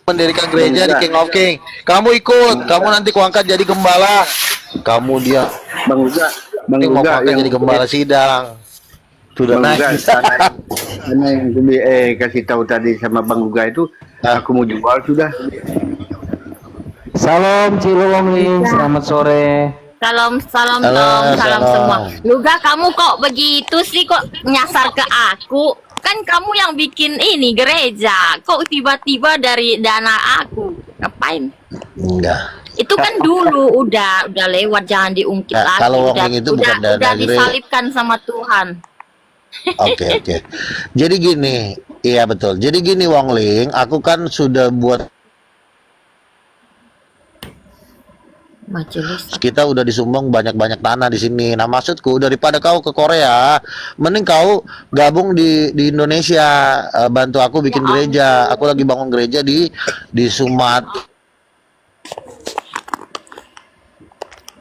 mendirikan gereja di King of King. Kamu ikut, kamu nanti kuangkat jadi gembala. Kamu dia Bang Uga, mau kuangkat jadi gembala sidang. Sudah Bang naik. Uga, karena yang kasih tahu tadi sama Bang Uga itu, aku mau jual sudah. Salam Cilowong Ling, selamat sore. Salam Halo, Tom, salam salam. semua. Luga, kamu kok begitu sih, kok nyasar ke aku? Kan kamu yang bikin ini gereja, kok tiba-tiba dari dana aku? Ngapain? Enggak. Itu kan dulu udah lewat, jangan diungkit Nah, lagi. kalau Wong Ling itu bukan dana udah gereja. disalibkan sama Tuhan. Oke. Jadi gini, iya betul. Jadi gini Wong Ling, aku kan sudah buat, Majelis. kita udah disumbang banyak-banyak tanah di sini. Nah maksudku, daripada kau ke Korea, mending kau gabung di Indonesia, bantu aku bikin gereja. Aku lagi bangun gereja di Sumatera.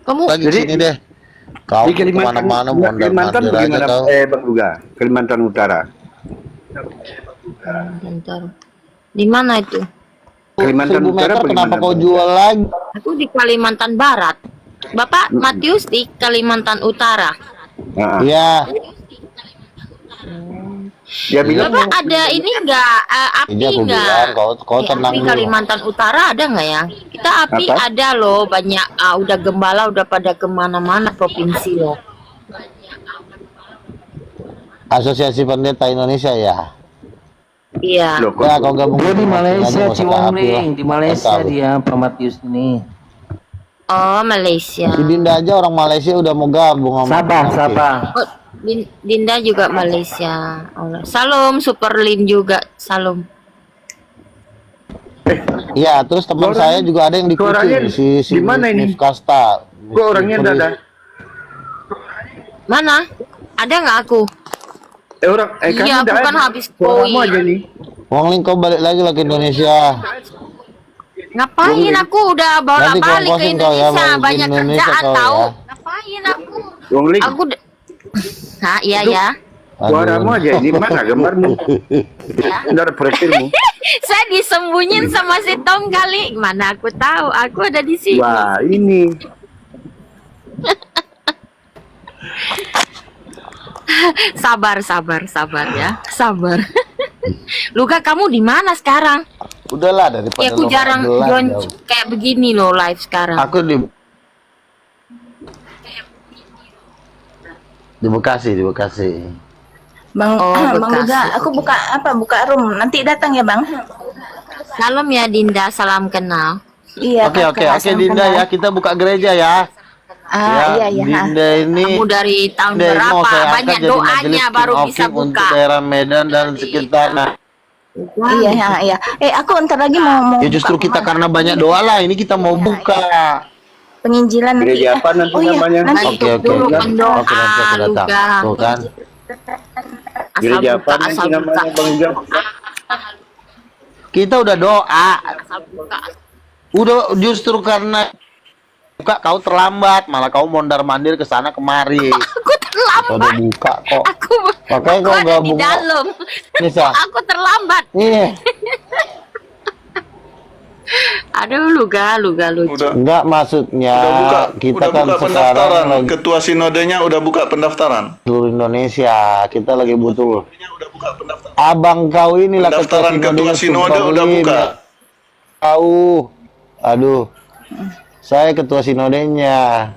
Kamu Lagi sini deh. Kau Di Kalimantan, kemana-mana Kalimantan mondar-mandir aja bagaimana, kau. Bang Uga? Kalimantan Utara. bentar. Di mana itu? Kalimantan 1000 Utara meter kenapa bagaimana, kau Bang? jual lagi? Aku di Kalimantan Barat. Bapak Matius di Kalimantan Utara. Ah, Iya. dia bilang Bapak ada ini enggak api Ini aku enggak? bilang, kau tenang Api dulu. Kalimantan Utara ada nggak ya? Kita api Apa? ada loh, banyak. Udah gembala udah pada kemana-mana provinsi loh. Asosiasi Pendeta Indonesia ya. Iya. loh, Ya kau gabung Dia di Malaysia, nggak usah ke Ciwong api lah. Ling, di Malaysia Tahu. dia, Pak Matius ini. Oh Malaysia. Si Dinda aja orang Malaysia udah mau gabung sama Sabar, Api. sabar. Oh, Dinda juga Malaysia. Oh, Salam Superlin juga. Salam. Iya, terus teman saya juga ada yang di suaranya Kucing, si di mana ini? Kasta. kok orangnya dada? Mana? Ada nggak aku? Orang, Iya, kamu aku kan dah- habis suaramu koi. aja nih. Wong Ling, kau balik lagi lah ke Indonesia. Ngapain aku udah Nanti kau balik ke ongkosin kau ya, Indonesia, balik ke banyak Indonesia kerjaan kau tahu. ya. Ngapain aku? Wong Ling, Aku Hah, iya ya. suaramu aja ini mana gambarmu? Udah ada profilmu. Saya disembunyiin sama si Tom kali. Mana aku tahu, aku ada di sini. Wah, ini. Sabar ya, sabar. Luka, kamu di mana sekarang? Udahlah daripada Ya aku lo jarang gelar, join jauh. kayak begini loh live sekarang. Aku di Bekasi, di Bekasi. Bang, Oh, Bang Bekasi. Luga, aku buka room. Nanti datang ya, Bang. Salam ya Dinda, salam kenal. Iya, Oke, Kakak, salam Dinda kenal. ya, kita buka gereja ya. Iya. Dinda ini Kamu dari tahun Dinda ini mau berapa? saya angkat Banyak jadi doanya majelis baru King of bisa King untuk buka. daerah Medan dan sekitarnya. Iya. Aku ntar lagi mau Ya justru kita karena banyak doa lah, ini kita mau buka. penginjilan nanti. Gereja apa nanti Oh iya, namanya? nanti Oke. Dulu pendoa, Oke, nanti aku datang. Luga. Tuh kan. Asal Gereja apa buka, nanti asal buka. namanya Bang Luga? Kita udah doa. Asal buka. Udah justru karena buka kau terlambat, malah kau mondar-mandir ke sana kemari. Aku Udah terlambat. buka kok. Aku Makanya kau ada di gabung. dalam. Ini sah. Aku terlambat. Iya. Aduh, Luga lucu. Enggak, maksudnya Udah buka, kita udah kan buka sekarang pendaftaran. lagi Ketua sinodenya udah buka pendaftaran. seluruh Indonesia, kita lagi butuh. Abang kau inilah Pendaftaran ketua sinode Super udah Lim. buka. Tahu. Aduh. Saya ketua sinodenya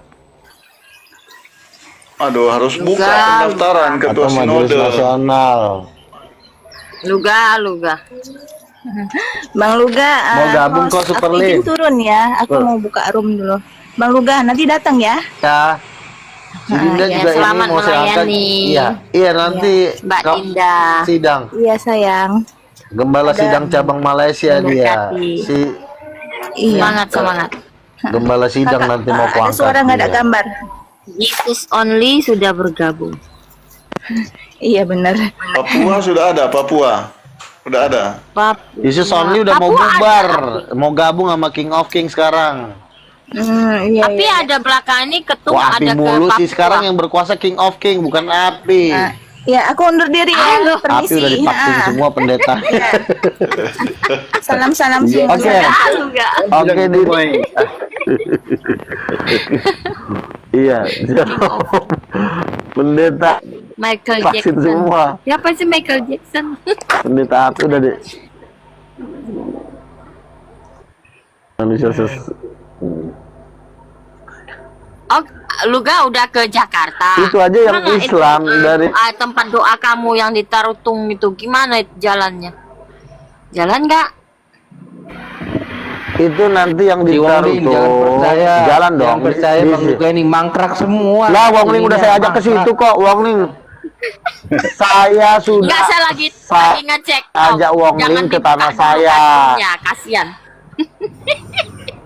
Aduh, harus buka Luga. pendaftaran ketua atau majelis sinode. nasional. Luga. Bang Luga, Mau gabung kok, aku Super izin Lim? turun ya. Aku Betul. mau buka room dulu. Bang Luga, nanti datang ya. Ya. Si Dinda ya, juga ini selamat mau saya angkat. melayani. Iya nanti Mbak kau Dinda. sidang. Iya sayang. Gembala sidang cabang Malaysia dia. Memberkati. Si Iya. Semangat. gembala sidang Kakak, nanti mau ada kuangkat. suara nggak ada dia. gambar. Jesus only sudah bergabung. Iya benar. Papua sudah ada, Papua. Udah ada. Yesus Only udah mau Papua bubar, mau gabung sama King of King sekarang. Iya. Tapi ada belakang ini ketua Wah, api ada ke mulu Papua. sih sekarang yang berkuasa King of King, bukan api. Ya, aku undur diri ya. Halo. Api udah Permisi. divaksin semua pendeta. Salam-salam Iya. semua. Oke. Luga. Oke, Iya, pendeta Michael vaksin Jackson. semua. Siapa sih Michael Jackson? Pendeta api udah di manusia Oh, Luga udah ke Jakarta. Itu aja yang Mana Islam dari- tempat doa kamu yang di Tarutung itu gimana itu jalannya? Jalan nggak? itu nanti yang Si ditaruh Wongling tuh jangan percaya. jalan dong. Jangan percaya Di- Bang Luga ini mangkrak semua. Lah, Wongling udah Ininya saya ajak ke mangkrak. situ kok, Wongling. Saya Enggak, sudah saya lagi ngecek. ajak Wongling jangan ke dibuka tanah dulu saya. kartunya, kasihan.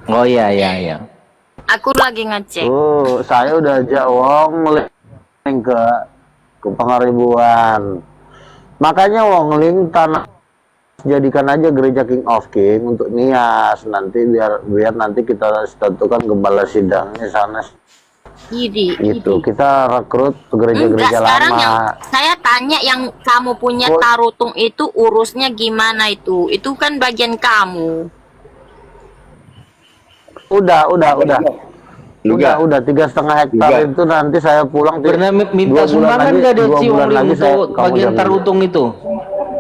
Oh iya. Aku lagi ngecek. Oh, saya udah ajak Wongling ke Pangaribuan. Makanya Wongling tanah jadikan aja gereja King of King untuk Nias nanti biar nanti kita tentukan gembala sidangnya sana gitu. Kita rekrut Enggak, gereja-gereja sekarang lama. yang saya tanya yang kamu punya Oh. Tarutung itu urusnya gimana itu? Itu kan bagian kamu. Udah. Luga. Udah 3,5 hektar Luga. itu nanti saya pulang. Pernah minta 2 bulan sumbangan lagi- nggak dia 2 si bulan Wongling lagi saya- untuk kamu bagian jamin. Tarutung itu?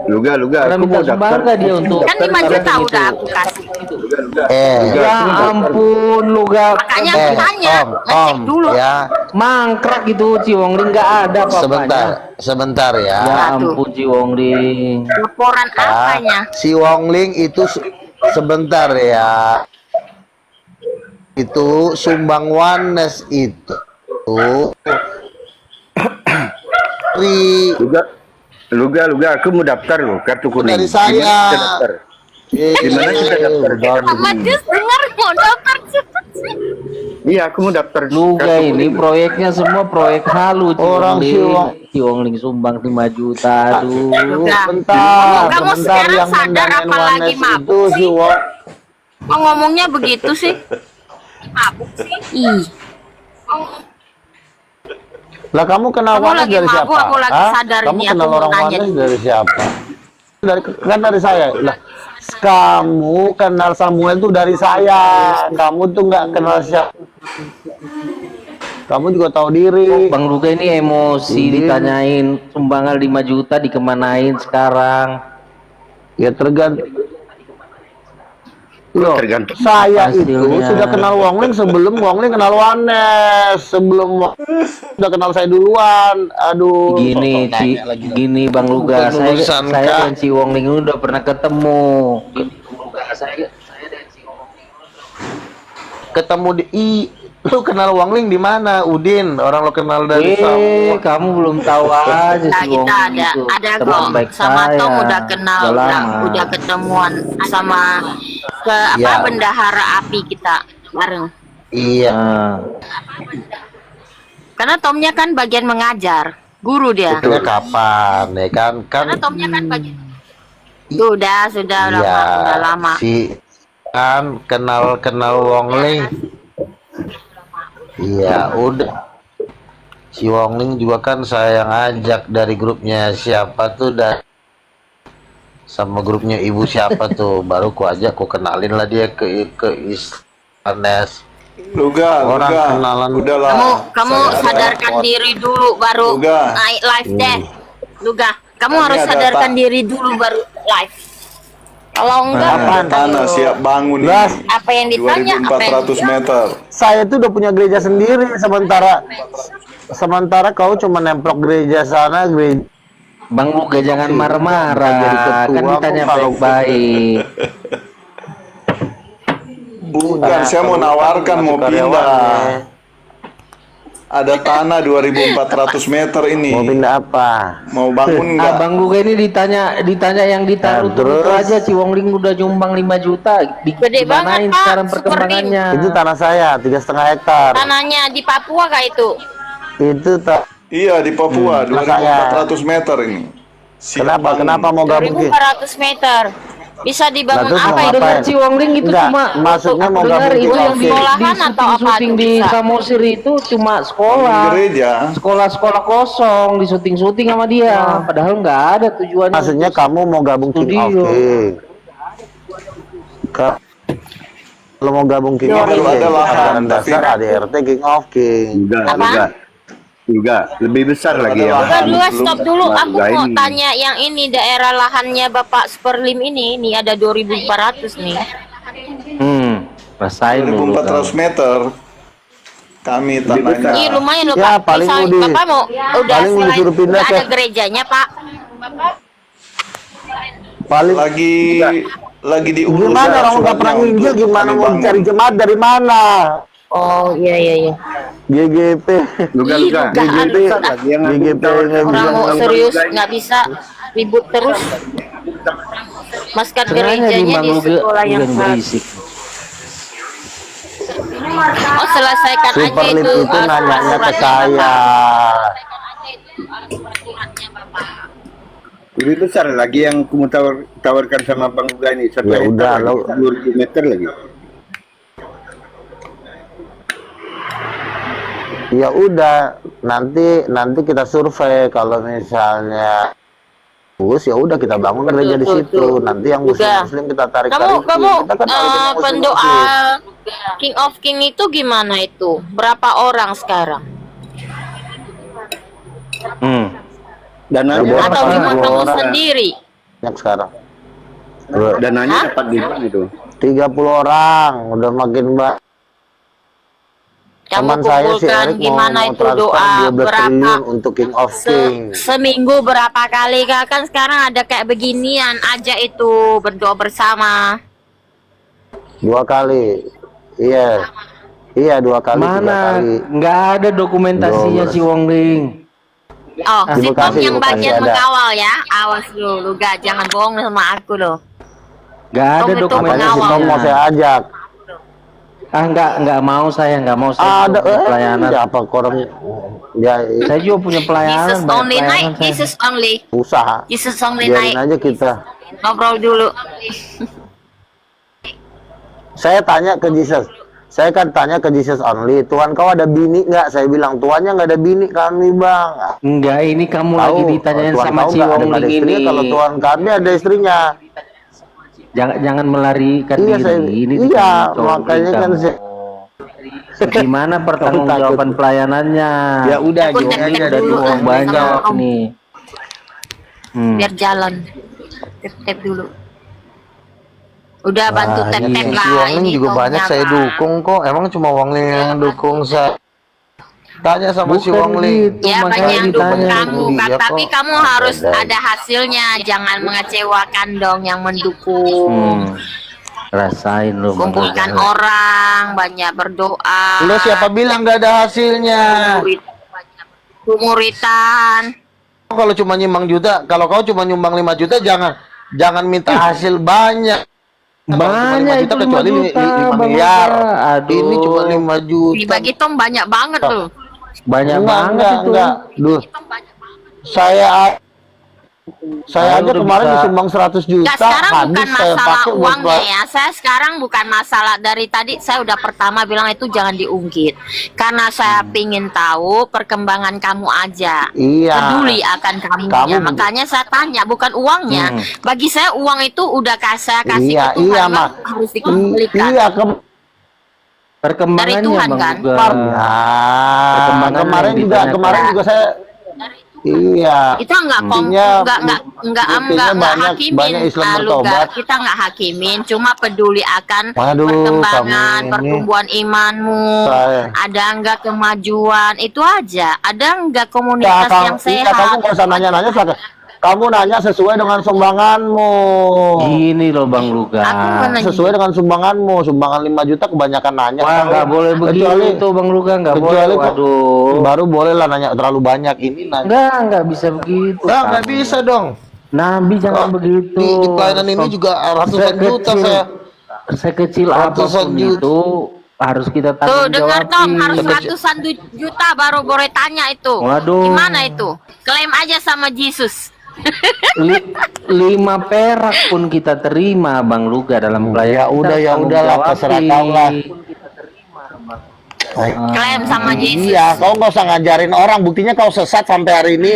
Luga, Pernah aku minta mau sumbangan daftar. nggak dia untuk Kan 5 juta Tarutung udah itu? aku kasih. Ya ampun, Luga. Makanya aku tanya, ngecek dulu. Ya, Mangkrak itu si Wongling nggak ada apa-apanya. sebentar ya. Ya ampun si Wongling. Laporan apanya? Si Wongling itu sebentar ya. Itu sumbang Wanes itu. Luga, aku mau daftar loh, kartu kuning. Dari saya. Di mana kita daftar? Di mana kita daftar? Majus dengar mau daftar cepet sih. Iya, aku mau daftar. Luga kartu ini kuning. proyeknya semua proyek halu. Orang Si Wongling sumbang 5 juta. Aduh. Udah. Sebentar, Kamu sebentar sekarang yang sadar mendanai apa lagi Wanes mabuk itu si sih? Wong. Kok ngomongnya begitu sih? Mabuk sih. Ih. Lah kamu kenal Kamu Wanes lagi dari mabuk, siapa? aku lagi Hah? sadar Kamu ini, kenal aku mau orang nanya Wanes nih. dari siapa? Dari saya. Lah, kamu kenal Samuel tuh dari saya. Kamu tuh nggak kenal siapa. Kamu juga tahu diri. Bang Luga ini emosi ditanyain sumbangan 5 juta dikemanain sekarang. Ya tergantung. Loh, tergantung. saya itu Hasilnya. sudah kenal Wongling sebelum Wongling kenal Wanes, sudah kenal saya duluan. Aduh, Gini, gini Bang Luga, saya dan si Wongling ini udah pernah ketemu. ketemu lu kenal Wongling di mana? Udin, orang lo kenal dari Kamu belum tahu aja Nah, si kita Wongling itu. ada Teman kok baik sama saya. Tom udah kenal, Udah udah, lama. udah ketemuan sama ke apa Ya. bendahara api kita bareng. Iya. Nah, Karena Tomnya kan bagian mengajar, guru dia. Itu kapan ya kan? Karena Tomnya kan bagian. Sudah Iya, udah lama. si kan kenal Wongling. Iya, udah. Si Wongling juga kan saya ngajak dari grupnya siapa tuh sama grupnya ibu siapa tuh, baru ku ajak, ku kenalin lah dia ke Anes. Luga, Orang Luga, kenalan. udahlah. Kamu Saya ada- sadarkan diri dulu baru Luga. naik live deh. Luga, kamu Kami harus ada sadarkan diri dulu baru live. Kalau enggak, Ada tanah siap bangun ini. apa yang ditanya, apa yang 2400 meter. Saya tuh udah punya gereja sendiri, sementara kau cuma nemplok gereja sana, gereja. Bang Luga jangan Jadi marah-marah, ketua kan ditanya kok kalau- baik-baik. Bukan, saya mau nawarkan mau pindah. Ada tanah 2400 meter ini. Mau pindah apa? Mau bangun enggak? Bang Luga ini ditanya yang ditaruh terus? terus aja, si Wongling udah nyumbang 5 juta. Gede banget, Gimanain Pak. sekarang Super perkembangannya? Itu tanah saya 3,5 hektar. tanahnya di Papua kah itu? Itu tak. Iya di Papua, Tanah 2400 meter ini. Siap bangun. Kenapa mau gabung? 2400 meter. Bisa dibangun Nah, terus apa mau itu? ngapain? Si Wongling itu Enggak, cuma maksudnya mau dengar gabung itu di yang di sekolahan atau apa syuting tuh di bisa? Samosir itu cuma Bangun sekolah. gereja. Sekolah-sekolah kosong di syuting sama dia. Padahal nggak ada tujuannya. Maksudnya kamu mau gabung King of Studio. King. Kalau mau gabung King of Baru King, ada lahan, anggaran tapi- dasar ADRT King of King. Juga lebih besar lagi ya. Bukan dua, stop dulu. Aku Nah, mau ini. tanya yang ini daerah lahannya Bapak Superlim ini ada 2400 nih. Rasain dulu. 2400 meter. Kami tanahnya. Ih, lumayan loh Ya, Pak. paling Misal mau di- Bapak mau udah paling mau disuruh pindah udah ada ke- gerejanya, Pak. Paling Lagi diurus. gimana ya, orang nggak suratnya pernah untuk nginjil, gimana kami mau bangun. cari jemaat dari mana? Oh, iya. GGP. Juga Ih, juga. dugaan. Lagi yang GGP nggak bisa. Orang mau serius nggak bisa ribut terus. Maskat Sengaja di gerejanya Bang di Luga sekolah yang yang berisik. Oh, selesaikan aja Superlim itu. itu nanyanya ke surat-suratnya, saya. Lebih besar lagi yang kamu tawarkan sama Bang Luga ini. Ya udah, lo- 2000 meter lagi. Ya udah, nanti kita survei, kalau misalnya bagus ya udah kita bangun gereja di situ. Nanti yang muslim kita tarik Kamu kita kan tarikin yang pendoa muslim. King of King itu gimana itu? Berapa orang sekarang? Dananya Ya, Atau Orang, cuma dua kamu orang. sendiri? Banyak sekarang. dananya Hah? dapat di mana itu? 30 orang, udah makin banyak. Kamu Teman saya si kumpulkan Erik gimana mau itu transfer doa 12 berapa? triliun untuk King of King. Seminggu berapa kali Kak? Kan sekarang ada kayak beginian aja itu berdoa bersama. 2 kali. Iya. Iya, 2 kali, 3 Mana? kali. Nggak ada dokumentasinya 12. si Wongling. Oh, Di si Tom Bekasi, yang di Bekasi bagian ada. mengawal ya. Awas lu gak jangan bohong sama aku loh. Nggak ada Tom itu Makanya si dokumentasinya. Tom mau saya ajak. Nggak mau saya Ada punya pelayanan. ya apa korang ya Saya juga punya pelayanan. Jesus banyak only pelayanan naik, saya. Jesus only. usaha. Jesus only Biarin naik. aja kita. Ngobrol dulu. Saya tanya ke Jesus. Saya kan tanya ke Jesus only, Tuhan kau ada bini nggak? Saya bilang, Tuhannya nggak ada bini kami bang. Enggak, ini kamu Tahu, lagi ditanyain Tuhan sama kau si nggak ada Wongling istrinya, ini. kalau Tuhan kami ada istrinya. Jangan melarikan Iya, diri. saya, Ini iya ditanyain makanya kan kamu. saya, Gimana pertanggungjawaban pelayanannya? ya udah Aku jawab tek-tek aja Ada dulu, uang ah, banyak sama Om. nih. Biar jalan. Tep dulu. Udah bantu Wah, tep-tep ini lah. si Wongling ini juga banyak taunya, saya Bang. dukung kok. Emang cuma Wongling yang dukung saya? Tanya sama si Bukan Wongling. gitu, Ya makanya banyak yang dukung ditanya. kamu, kan, Iya tapi kok. kamu harus Beda. ada hasilnya. Jangan mengecewakan dong yang mendukung. Rasain lu Bang Kumpulkan Luga. orang, banyak berdoa. Lo siapa bilang gak ada hasilnya? Kumuritan. Kalau cuma nyumbang juta, kalau kau cuma nyumbang 5 juta, jangan minta hasil banyak. Banyak itu 5 kecuali juta, 5 Bang miliar. Luga. Aduh. Ini cuma 5 juta. Dibagi Tom banyak banget tuh. Banyak banget itu. Duh. Saya aja udah kemarin bisa. disumbang 100 juta. Nggak, sekarang habis bukan saya masalah pakai buat uangnya ya. Saya sekarang bukan masalah, dari tadi saya udah pertama bilang itu jangan diungkit. Karena saya pingin tahu perkembangan kamu aja. Iya. Peduli akan kamunya. Kamu- Makanya saya tanya, bukan uangnya. Bagi saya uang itu udah saya kasih Iya, ke Tuhan, iya, Bang, Mak. harus dikembalikan. Iya, Perkembangannya Dari Tuhan, Bang kan? Luga. kemarin yang juga ditanyakan. saya iya. Itu enggak Intinya, buktinya hakimin, banyak Islam Luga. bertobat. Kita enggak hakimin, cuma peduli akan Waduh, perkembangan, kamu ini. pertumbuhan imanmu. Saya. Ada enggak kemajuan, itu aja. Ada enggak Ya, komunitas yang iya, kamu sehat. nggak usah nanya-nanya, kamu nanya sesuai dengan sumbanganmu. Gini loh Bang Luga. Aku pernah Sesuai dengan sumbanganmu. Sumbangan 5 juta kebanyakan nanya. Wah, nggak boleh Kecuali- begitu Bang Luga, nggak boleh. kecuali kok- Waduh. Baru boleh lah nanya terlalu banyak ini nanya. Nggak bisa begitu. Nggak Kang. bisa dong. Nabi jangan begitu. Di pelayanan ini juga ratusan juta saya. Sekecil Ratusan apapun juta. itu harus kita Tuh, tanggung dengar Tom, harus jawabin. ratusan juta baru boleh tanya itu. Waduh. Gimana itu? Klaim aja sama Yesus. 5 perak pun kita terima Bang Luga dalam pelayanan. Ya udah, kita ya tanggung udahlah, jawabin. terserah kau lah. Klaim sama Yesus. Iya, kau nggak usah ngajarin orang. Buktinya kau sesat sampai hari ini.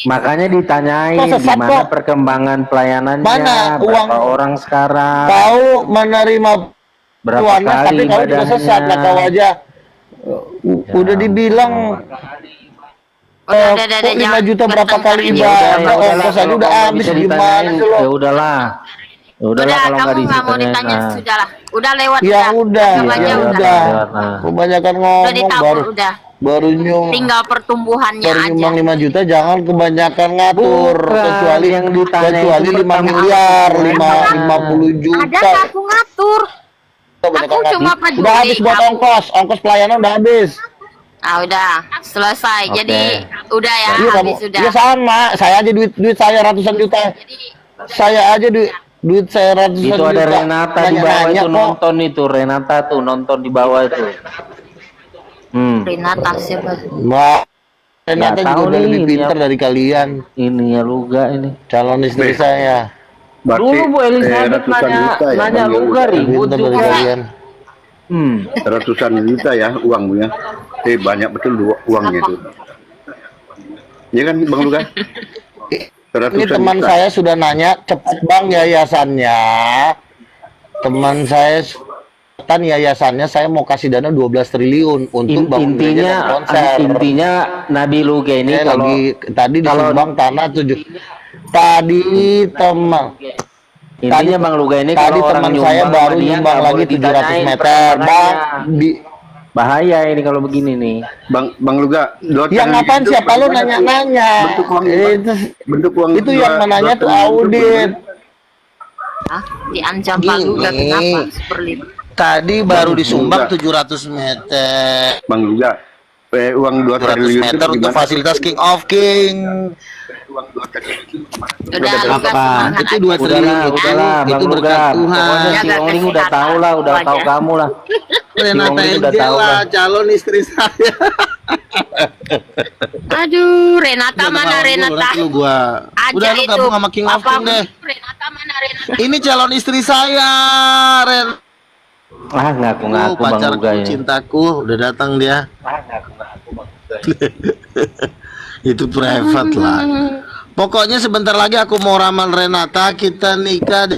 Makanya ditanyain Kok sesat gimana kok? perkembangan pelayanannya, Mana berapa uang- orang sekarang, Kau menerima berapa tuannya, kali tapi kau juga sesat lah kau aja. Udah dibilang Udah, kok 5 jangan juta berapa bertengkar kali ini. ibadah, ya udahlah, ongkos aja kalau udah nggak habis bisa gimana ditanyain, sih lo? ya udahlah. Ya udahlah Udah, kalau nggak kamu nggak mau ditanyain. ditanya, Nah. sudahlah. Udah lewat, Ya udah, Anggap aja ya udah. udah. Nah. Kebanyakan Udah ngomong ditabur, udah. baru nyung. Tinggal pertumbuhannya Baru aja. nyumbang 5 juta, jangan kebanyakan ngatur. Bukan, kecuali yang ditanya kecuali itu 5 pertama. miliar, 50 Ada juta. nggak aku ngatur? Kebanyakan Aku cuma ngatur. peduli Udah habis buat kamu. ongkos pelayanan udah habis. Ah udah selesai. Oke. Jadi udah ya, Iya, habis kamu, sudah. iya sama. Saya aja duit saya ratusan juta. Saya aja duit saya ratusan Itu juta. ada Renata di bawah Nanya-nanya itu kok. nonton itu, Renata tuh nonton di bawah itu. Renata siapa? Mbak, Renata Nggak juga tahu udah nih, lebih ini pintar apa. dari kalian. Ini ya Luga ini. Calon istri saya. Dulu Bu Elizabeth ratusan nanya, juta ya, nanya Bang Luga Yoga. ribut Pintar dari juga. kalian. Ratusan juta ya uangnya. Banyak betul uangnya itu. Iya kan Bang Luka? Ini teman saya sudah nanya, cepat Bang yayasannya. Teman saya kan yayasannya saya mau kasih dana 12 triliun untuk bangun gereja dan konser. Intinya Nabi Luga ini Saya kalau lagi tadi disumbang tanah 7. Tadi teman intinya Bang Luga ini tadi kalau orang teman nyumbang saya sama baru dia nyumbang nggak lagi boleh 700 ditanyain meter. Bang, perkembangannya. Bahaya ini kalau begini nih. Bang Luga, yang ngapain siapa lu nanya-nanya? Bentuk uang bentuk uang Itu yang menanya tuh audit. Hah? Diancam Pak Luga Gini. kenapa? Seperlima. Tadi baru Bang, disumbang enggak. 700 meter. Bang Luga, uang 2 200 triliun itu meter untuk gimana? fasilitas King of King. Udah Luga Apa? semangat Itu aja. 2 triliun Udahlah itu Bang berkat Luga. Tuhan. Pokoknya si Jaga Ongling udah kesehatan tahu lah, udah aja. tahu kamu lah. Renata Ongling udah Angel tahu lah, lah. calon istri saya. Aduh, Renata mana Renata? Nanti lu gua. Aja Udah lu itu. gabung sama King of Apa- King deh. Renata mana Renata? Ini calon istri saya, Ren. Ah ngaku-ngaku Bang pacarku, Luga ya. cintaku, udah datang dia. Itu private lah. Pokoknya sebentar lagi aku mau ramal Renata, kita nikah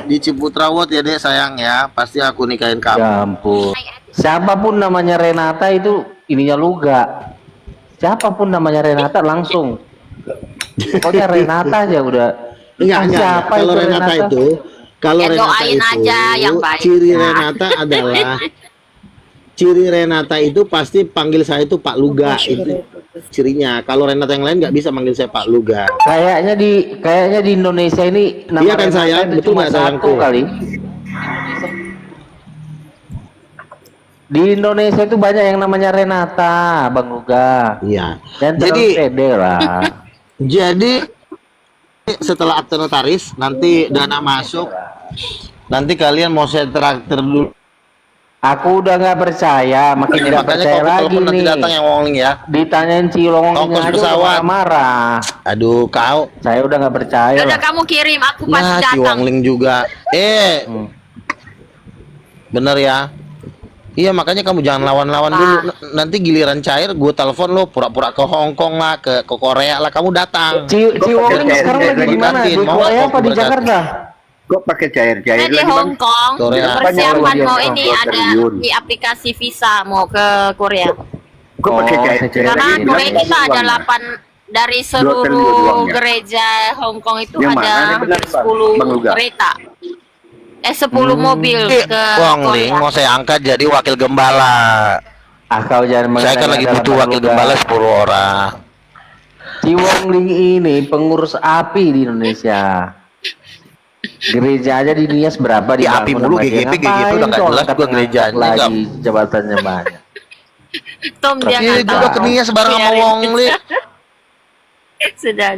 di Ciputrawot ya dek sayang ya. Pasti aku nikahin kamu. Ya ampun. Siapapun namanya Renata itu ininya Luga. Siapapun namanya Renata langsung. Pokoknya Renata aja udah. Enggak. Siapa Kalau itu Renata itu, Kalau Ya, Renata doain itu, aja yang baik. ciri Ya. Renata adalah ciri Renata itu pasti panggil saya itu Pak Luga, itu cirinya. Kalau Renata yang lain nggak bisa manggil saya Pak Luga. Kayaknya di Indonesia ini nama Iya kan, Renata sayang? itu Betul cuma nggak, satu sayangku? kali. Di Indonesia itu banyak yang namanya Renata, Bang Luga. Iya. Dan Jadi- pede lah. Jadi setelah akte notaris nanti dana masuk, nanti kalian mau saya traktir dulu. Aku udah nggak percaya, makin nggak Makanya percaya kalau lagi telepon nanti nih. datang yang ngomongin ya. Ditanyain Cilongnya Ongkos aja pesawat. udah marah. Aduh, kau. Saya udah nggak percaya Udah lah. kamu kirim, aku pasti Nah, datang. Ciwangling juga. Bener ya. Iya, makanya kamu jangan lawan-lawan dulu. Nanti giliran cair, gue telepon lo pura-pura ke Hong Kong lah, ke Korea lah, kamu datang. Ciwongling sekarang lagi di mana? Di Mau Korea nggak apa di berkat? Jakarta? Kok pakai cair-cair Saya di lagi, Bang? Hong Kong, Korea. persiapan mau Banyak ini orang ada triliun. di aplikasi visa mau ke Korea. Kok pakai Oh, cair-cair Karena lagi? Korea Berapa kita ada uangnya? 8 dari triliun seluruh uangnya. gereja Hong Kong itu Yang ada mana nih benar, Bang? 10 Bang Luga? kereta. 10 mobil ke Wongling Korea. mau saya angkat jadi wakil gembala. Kau jangan Saya kan lagi mengenai butuh Bang wakil Luga. gembala 10 orang. Ciwongling ini pengurus api di Indonesia. Gereja aja di Nias berapa Di api dibangun mulu, sama dia. GGP gitu Ngapain udah nggak kau jelas angkat gua gerejanya, lagi nggak- jabatannya banyak. Tom Iya jangan juga ke Nias bareng sama Wongling. Sudah.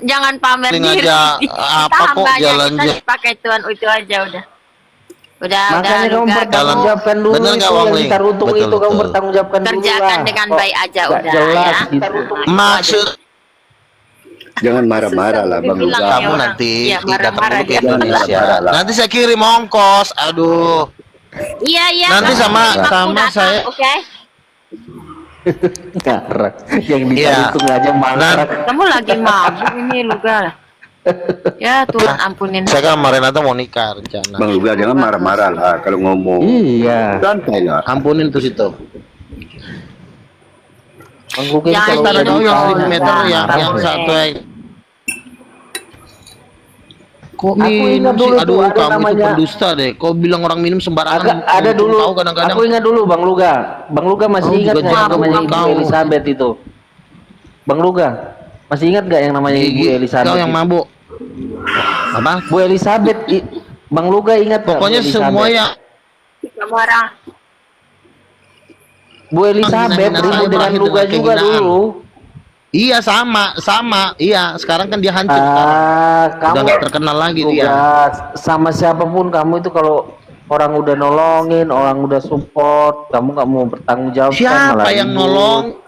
Jangan pamer Paling diri. aja, apa Tahan kok banyak, jalan kita ja- pakai tuan itu aja udah. Makanya kamu Luga, bertanggungjawabkan dulu Bener itu nggak, yang Wongling? ditarutung Betul, itu kamu betul. bertanggungjawabkan dulu kerjakan lah. dengan Kok baik aja nggak udah jelas ya. gitu. Maksud Jangan marah-marah lah, Bang Bilang Luga. ya kamu orang. nanti Iya, datang marah-marah dulu ke dia. Indonesia. Marah-marah. Nanti saya kirim ongkos. Aduh. Iya. Nanti kamu sama- kirim aku sama datang, saya- Oke. Karak. Yang Iya. dihitung aja mangkrak. Kamu lagi mabuk ini Luga. Ya Tuhan ampunin. Saya kan sama Renata mau nikah rencana. Bang Luga jangan marah-marah lah kalau ngomong. Iya. Santai lah. Ampunin tuh situ. Mungkin Jangan kalau Tanah udah jauh yang ditanya, 1000 meter yang Jangan. satu Kok Aku ingat minum sih? dulu tuh Aduh, ada kamu itu namanya- pendusta deh. Kau bilang orang minum sembarangan. ada Untung dulu. tahu kadang-kadang. Aku ingat dulu Bang Luga. Bang Luga masih Oh, ingat juga nggak yang jago namanya Ibu kau. Elizabeth itu? Bang Luga masih ingat nggak yang namanya Ibu Elizabeth? Kau yang itu? mabuk. Apa? Bu Elizabeth, Bang Luga ingat nggak Pokoknya Bu semua Elizabeth? yang Kamu orang. Bu Elizabeth Hina-hina ribut saya dengan berakhir Luga dengan juga kehinaan. dulu. Iya sama. Iya, sekarang kan dia hancur. Kamu Udah nggak terkenal lagi Luga, dia. sama siapapun kamu itu kalau orang udah nolongin, orang udah support, kamu nggak mau bertanggung jawab. Siapa yang nolong?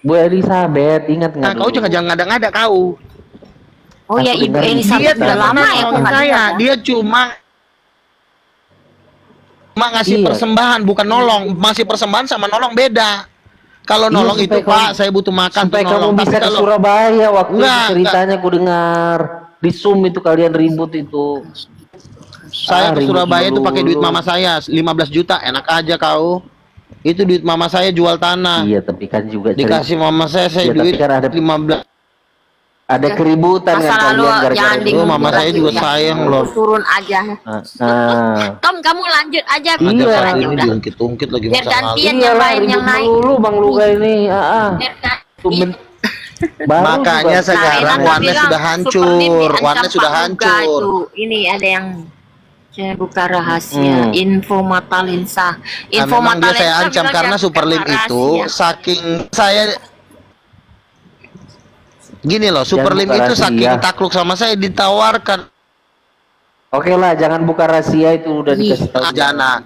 Bu Elizabeth, ingat nggak? Nah, kau jangan ngada-ngada kau. Oh ya Aku Ibu dengar Dia Elizabeth tidak udah lama pernah ya aku nolongin nggak saya. lihat ya. Dia cuma ngasih Iya. persembahan, bukan nolong. Masih persembahan sama nolong beda. Kalau Iya, nolong itu supaya Pak, kamu- saya butuh makan Supaya tuh kamu nolong. bisa Tapi ke kalau Surabaya waktu itu Enggak, ceritanya aku dengar di Zoom itu kalian ribut itu. saya ke ribut Surabaya itu pakai duit dulu. mama saya 15 juta, enak aja kau. Itu duit mama saya jual tanah. Iya, tapi kan juga Dikasih mama saya Iya, duit tapi kan ada 15. ada keributan Masa kan lalu kalian gara-gara jangan itu. diingat mama saya lagi juga ya. sayang loh. Turun aja. Nah, Tom kamu lanjut aja. Iya. Lanjut aja Ini udah. diungkit-ungkit lagi Biar masa lalu. gantian yang iyalah lain yang ribut naik. dulu Bang Luga ini. Biar gantian. Tumben. Baru Makanya juga- sekarang Renata warnanya bilang, sudah Super hancur, Lim diancam warnanya sudah Pak Luga hancur. itu. Ini ada yang saya buka rahasia, info Matalinsa. Nah, Info memang dia saya Matalinsa ancam bilang karena jangan Super Lim buka itu rahasia. saking saya gini loh, Super Jangan Lim buka itu rahasia. saking takluk sama saya ditawarkan Oke lah, jangan buka rahasia itu udah dikasih tahu. Jana.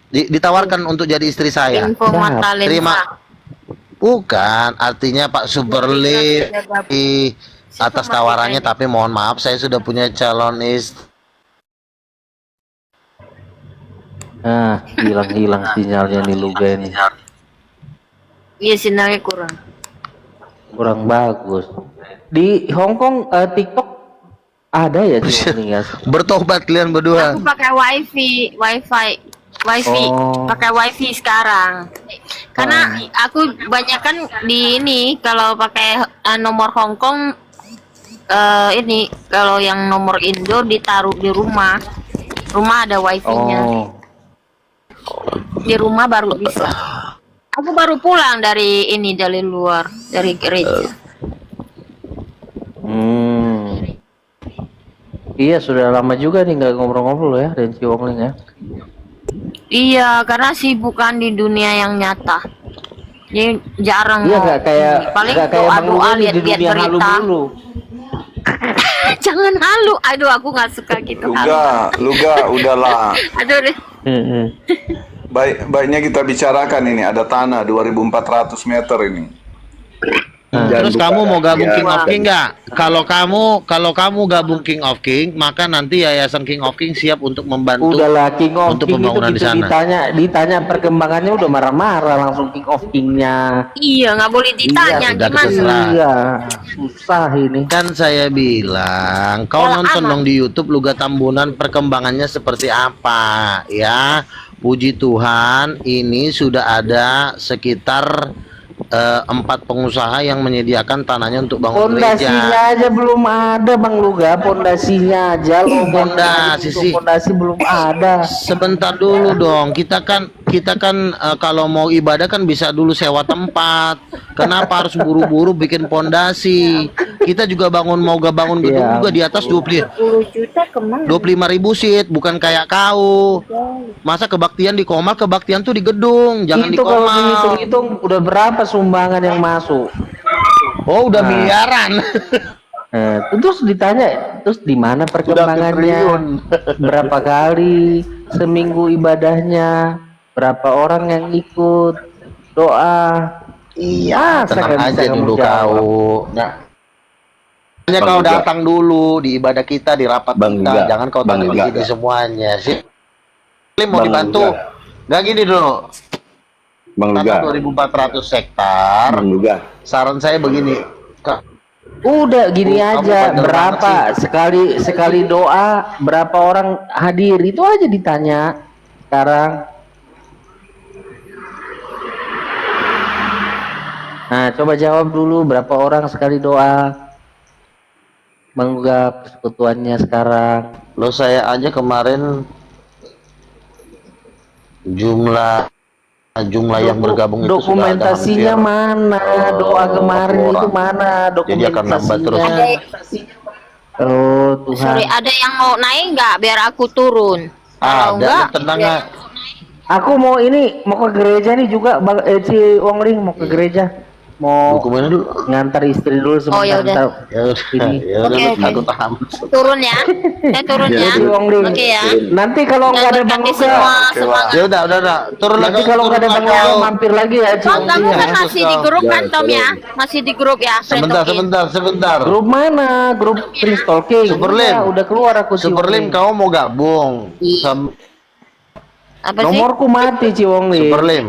Ditawarkan untuk jadi istri saya. Info Matalinsa. Terima. Bukan, artinya Pak Super Lim atas tawarannya, tapi mohon maaf saya sudah punya calon istri. Nah, hilang-hilang sinyalnya nih Luga ini. Iya sinyalnya Kurang bagus. Di Hong Kong TikTok ada ya sih ya. Bertobat kalian berdua. Aku pakai wifi. Oh. Pakai wifi sekarang. Karena aku banyak kan di ini kalau pakai nomor Hong Kong ini kalau yang nomor Indo ditaruh di rumah. Rumah ada wifi-nya. Oh. Di rumah baru bisa. Aku baru pulang dari ini dari luar, dari gereja. Iya, sudah lama juga nih nggak ngobrol-ngobrol ya, Renci Wongling ya. Iya, karena sibuk kan di dunia yang nyata. Jadi jarang. Iya, nggak kayak paling nggak kayak Bang doa-doa Luli di lihat-lihat dunia halu berita. dulu. Jangan halu. Aduh, aku nggak suka gitu. Luga, udahlah. Aduh. Baiknya kita bicarakan ini, ada tanah 2.400 meter ini. Terus kamu mau gabung King of King nggak? Kalau kamu gabung King of King, maka nanti Yayasan King of King siap untuk membantu. Udahlah, King of untuk King pembangunan itu di sana. ditanya perkembangannya udah marah-marah langsung King of King-nya. Iya, nggak boleh ditanya udah gimana. terserah. Iya, susah ini. Kan saya bilang, kau Kalau nonton aman. dong di YouTube Luga Tambunan perkembangannya seperti apa, ya. Puji Tuhan, ini sudah ada sekitar 4 pengusaha yang menyediakan tanahnya untuk bangun Pondasinya gereja. aja belum ada, Bang Luga. Pondasinya aja, pondasi belum ada. Sebentar dulu dong. Kita kan kalau mau ibadah kan bisa dulu sewa tempat. Kenapa harus buru-buru bikin pondasi? Kita juga mau bangun gedung Iya. juga di atas 10 juta kemana? 25.000 seat, bukan kayak kau. Masa kebaktian di Komal, kebaktian tuh di gedung, jangan di Itu kalau Komal. dihitung-hitung udah berapa sumbangan yang masuk? Oh, udah miliaran. Terus ditanya, terus di mana perkembangannya? Berapa kali seminggu ibadahnya? Berapa orang yang ikut doa? Iya, Masa tenang nggak bisa aja kamu dulu jawab? kau. Nah, hanya kau datang dulu di ibadah kita, di rapat Bang kita. Luga, Jangan kau Bang tanya di Luga. sini semuanya sih. Mau Bang dibantu? Luga. Nggak gini dulu. Bang Tanah Luga, 2.400 hektar. Bang Luga. Saran saya begini, Udah gini Kamu aja, bandel berapa banget sekali doa, berapa orang hadir, itu aja ditanya sekarang. Nah, coba jawab dulu, berapa orang sekali doa menganggap persekutuannya sekarang? lo saya aja kemarin jumlah yang bergabung itu sudah ada Dokumentasinya hampir, mana? Doa kemarin 40 itu orang. mana Jadi akan nambah terus. dokumentasinya? Oh Tuhan. Sorry, ada yang mau naik nggak? Biar aku turun. Kalau Ada, enggak, tenang ya. ya. Aku mau ke gereja nih juga, Bang Ci Wongling mau ke gereja. Mau Dokumennya dulu. ngantar istri dulu sebentar. Oh, ya udah. ntar. Ya udah, Ini. ya udah, Oke, lu oke. takut tahan. Turun ya. Saya turun ya. Ci Wongling. Oke ya. Nanti kalau nggak ada Bang Berkati Luga, semua semangat. Ya udah, turun lagi. nanti kalau nggak ada turun Bang lagi. Luga mampir lagi ya Ci Bang, kamu Wongling. kan ya. masih di grup kan, Tom ya? Masih di grup ya? Friend Sebentar. Grup mana? Grup Prince Talking. Superlim. Iya, udah keluar aku Ci Superlim, Wongling. kamu mau gabung? Apa sih? Nomorku mati Ci Wongling. Superlim.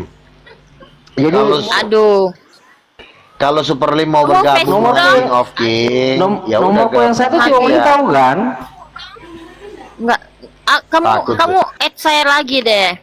Jadi Aduh. Kalau Superlim mau Kamu bergabung Facebook dengan dong. King of King, ya udah nomorku yang satu Ci Wongling ya. tahu kan? Enggak. Kamu Takut, kamu add saya lagi deh.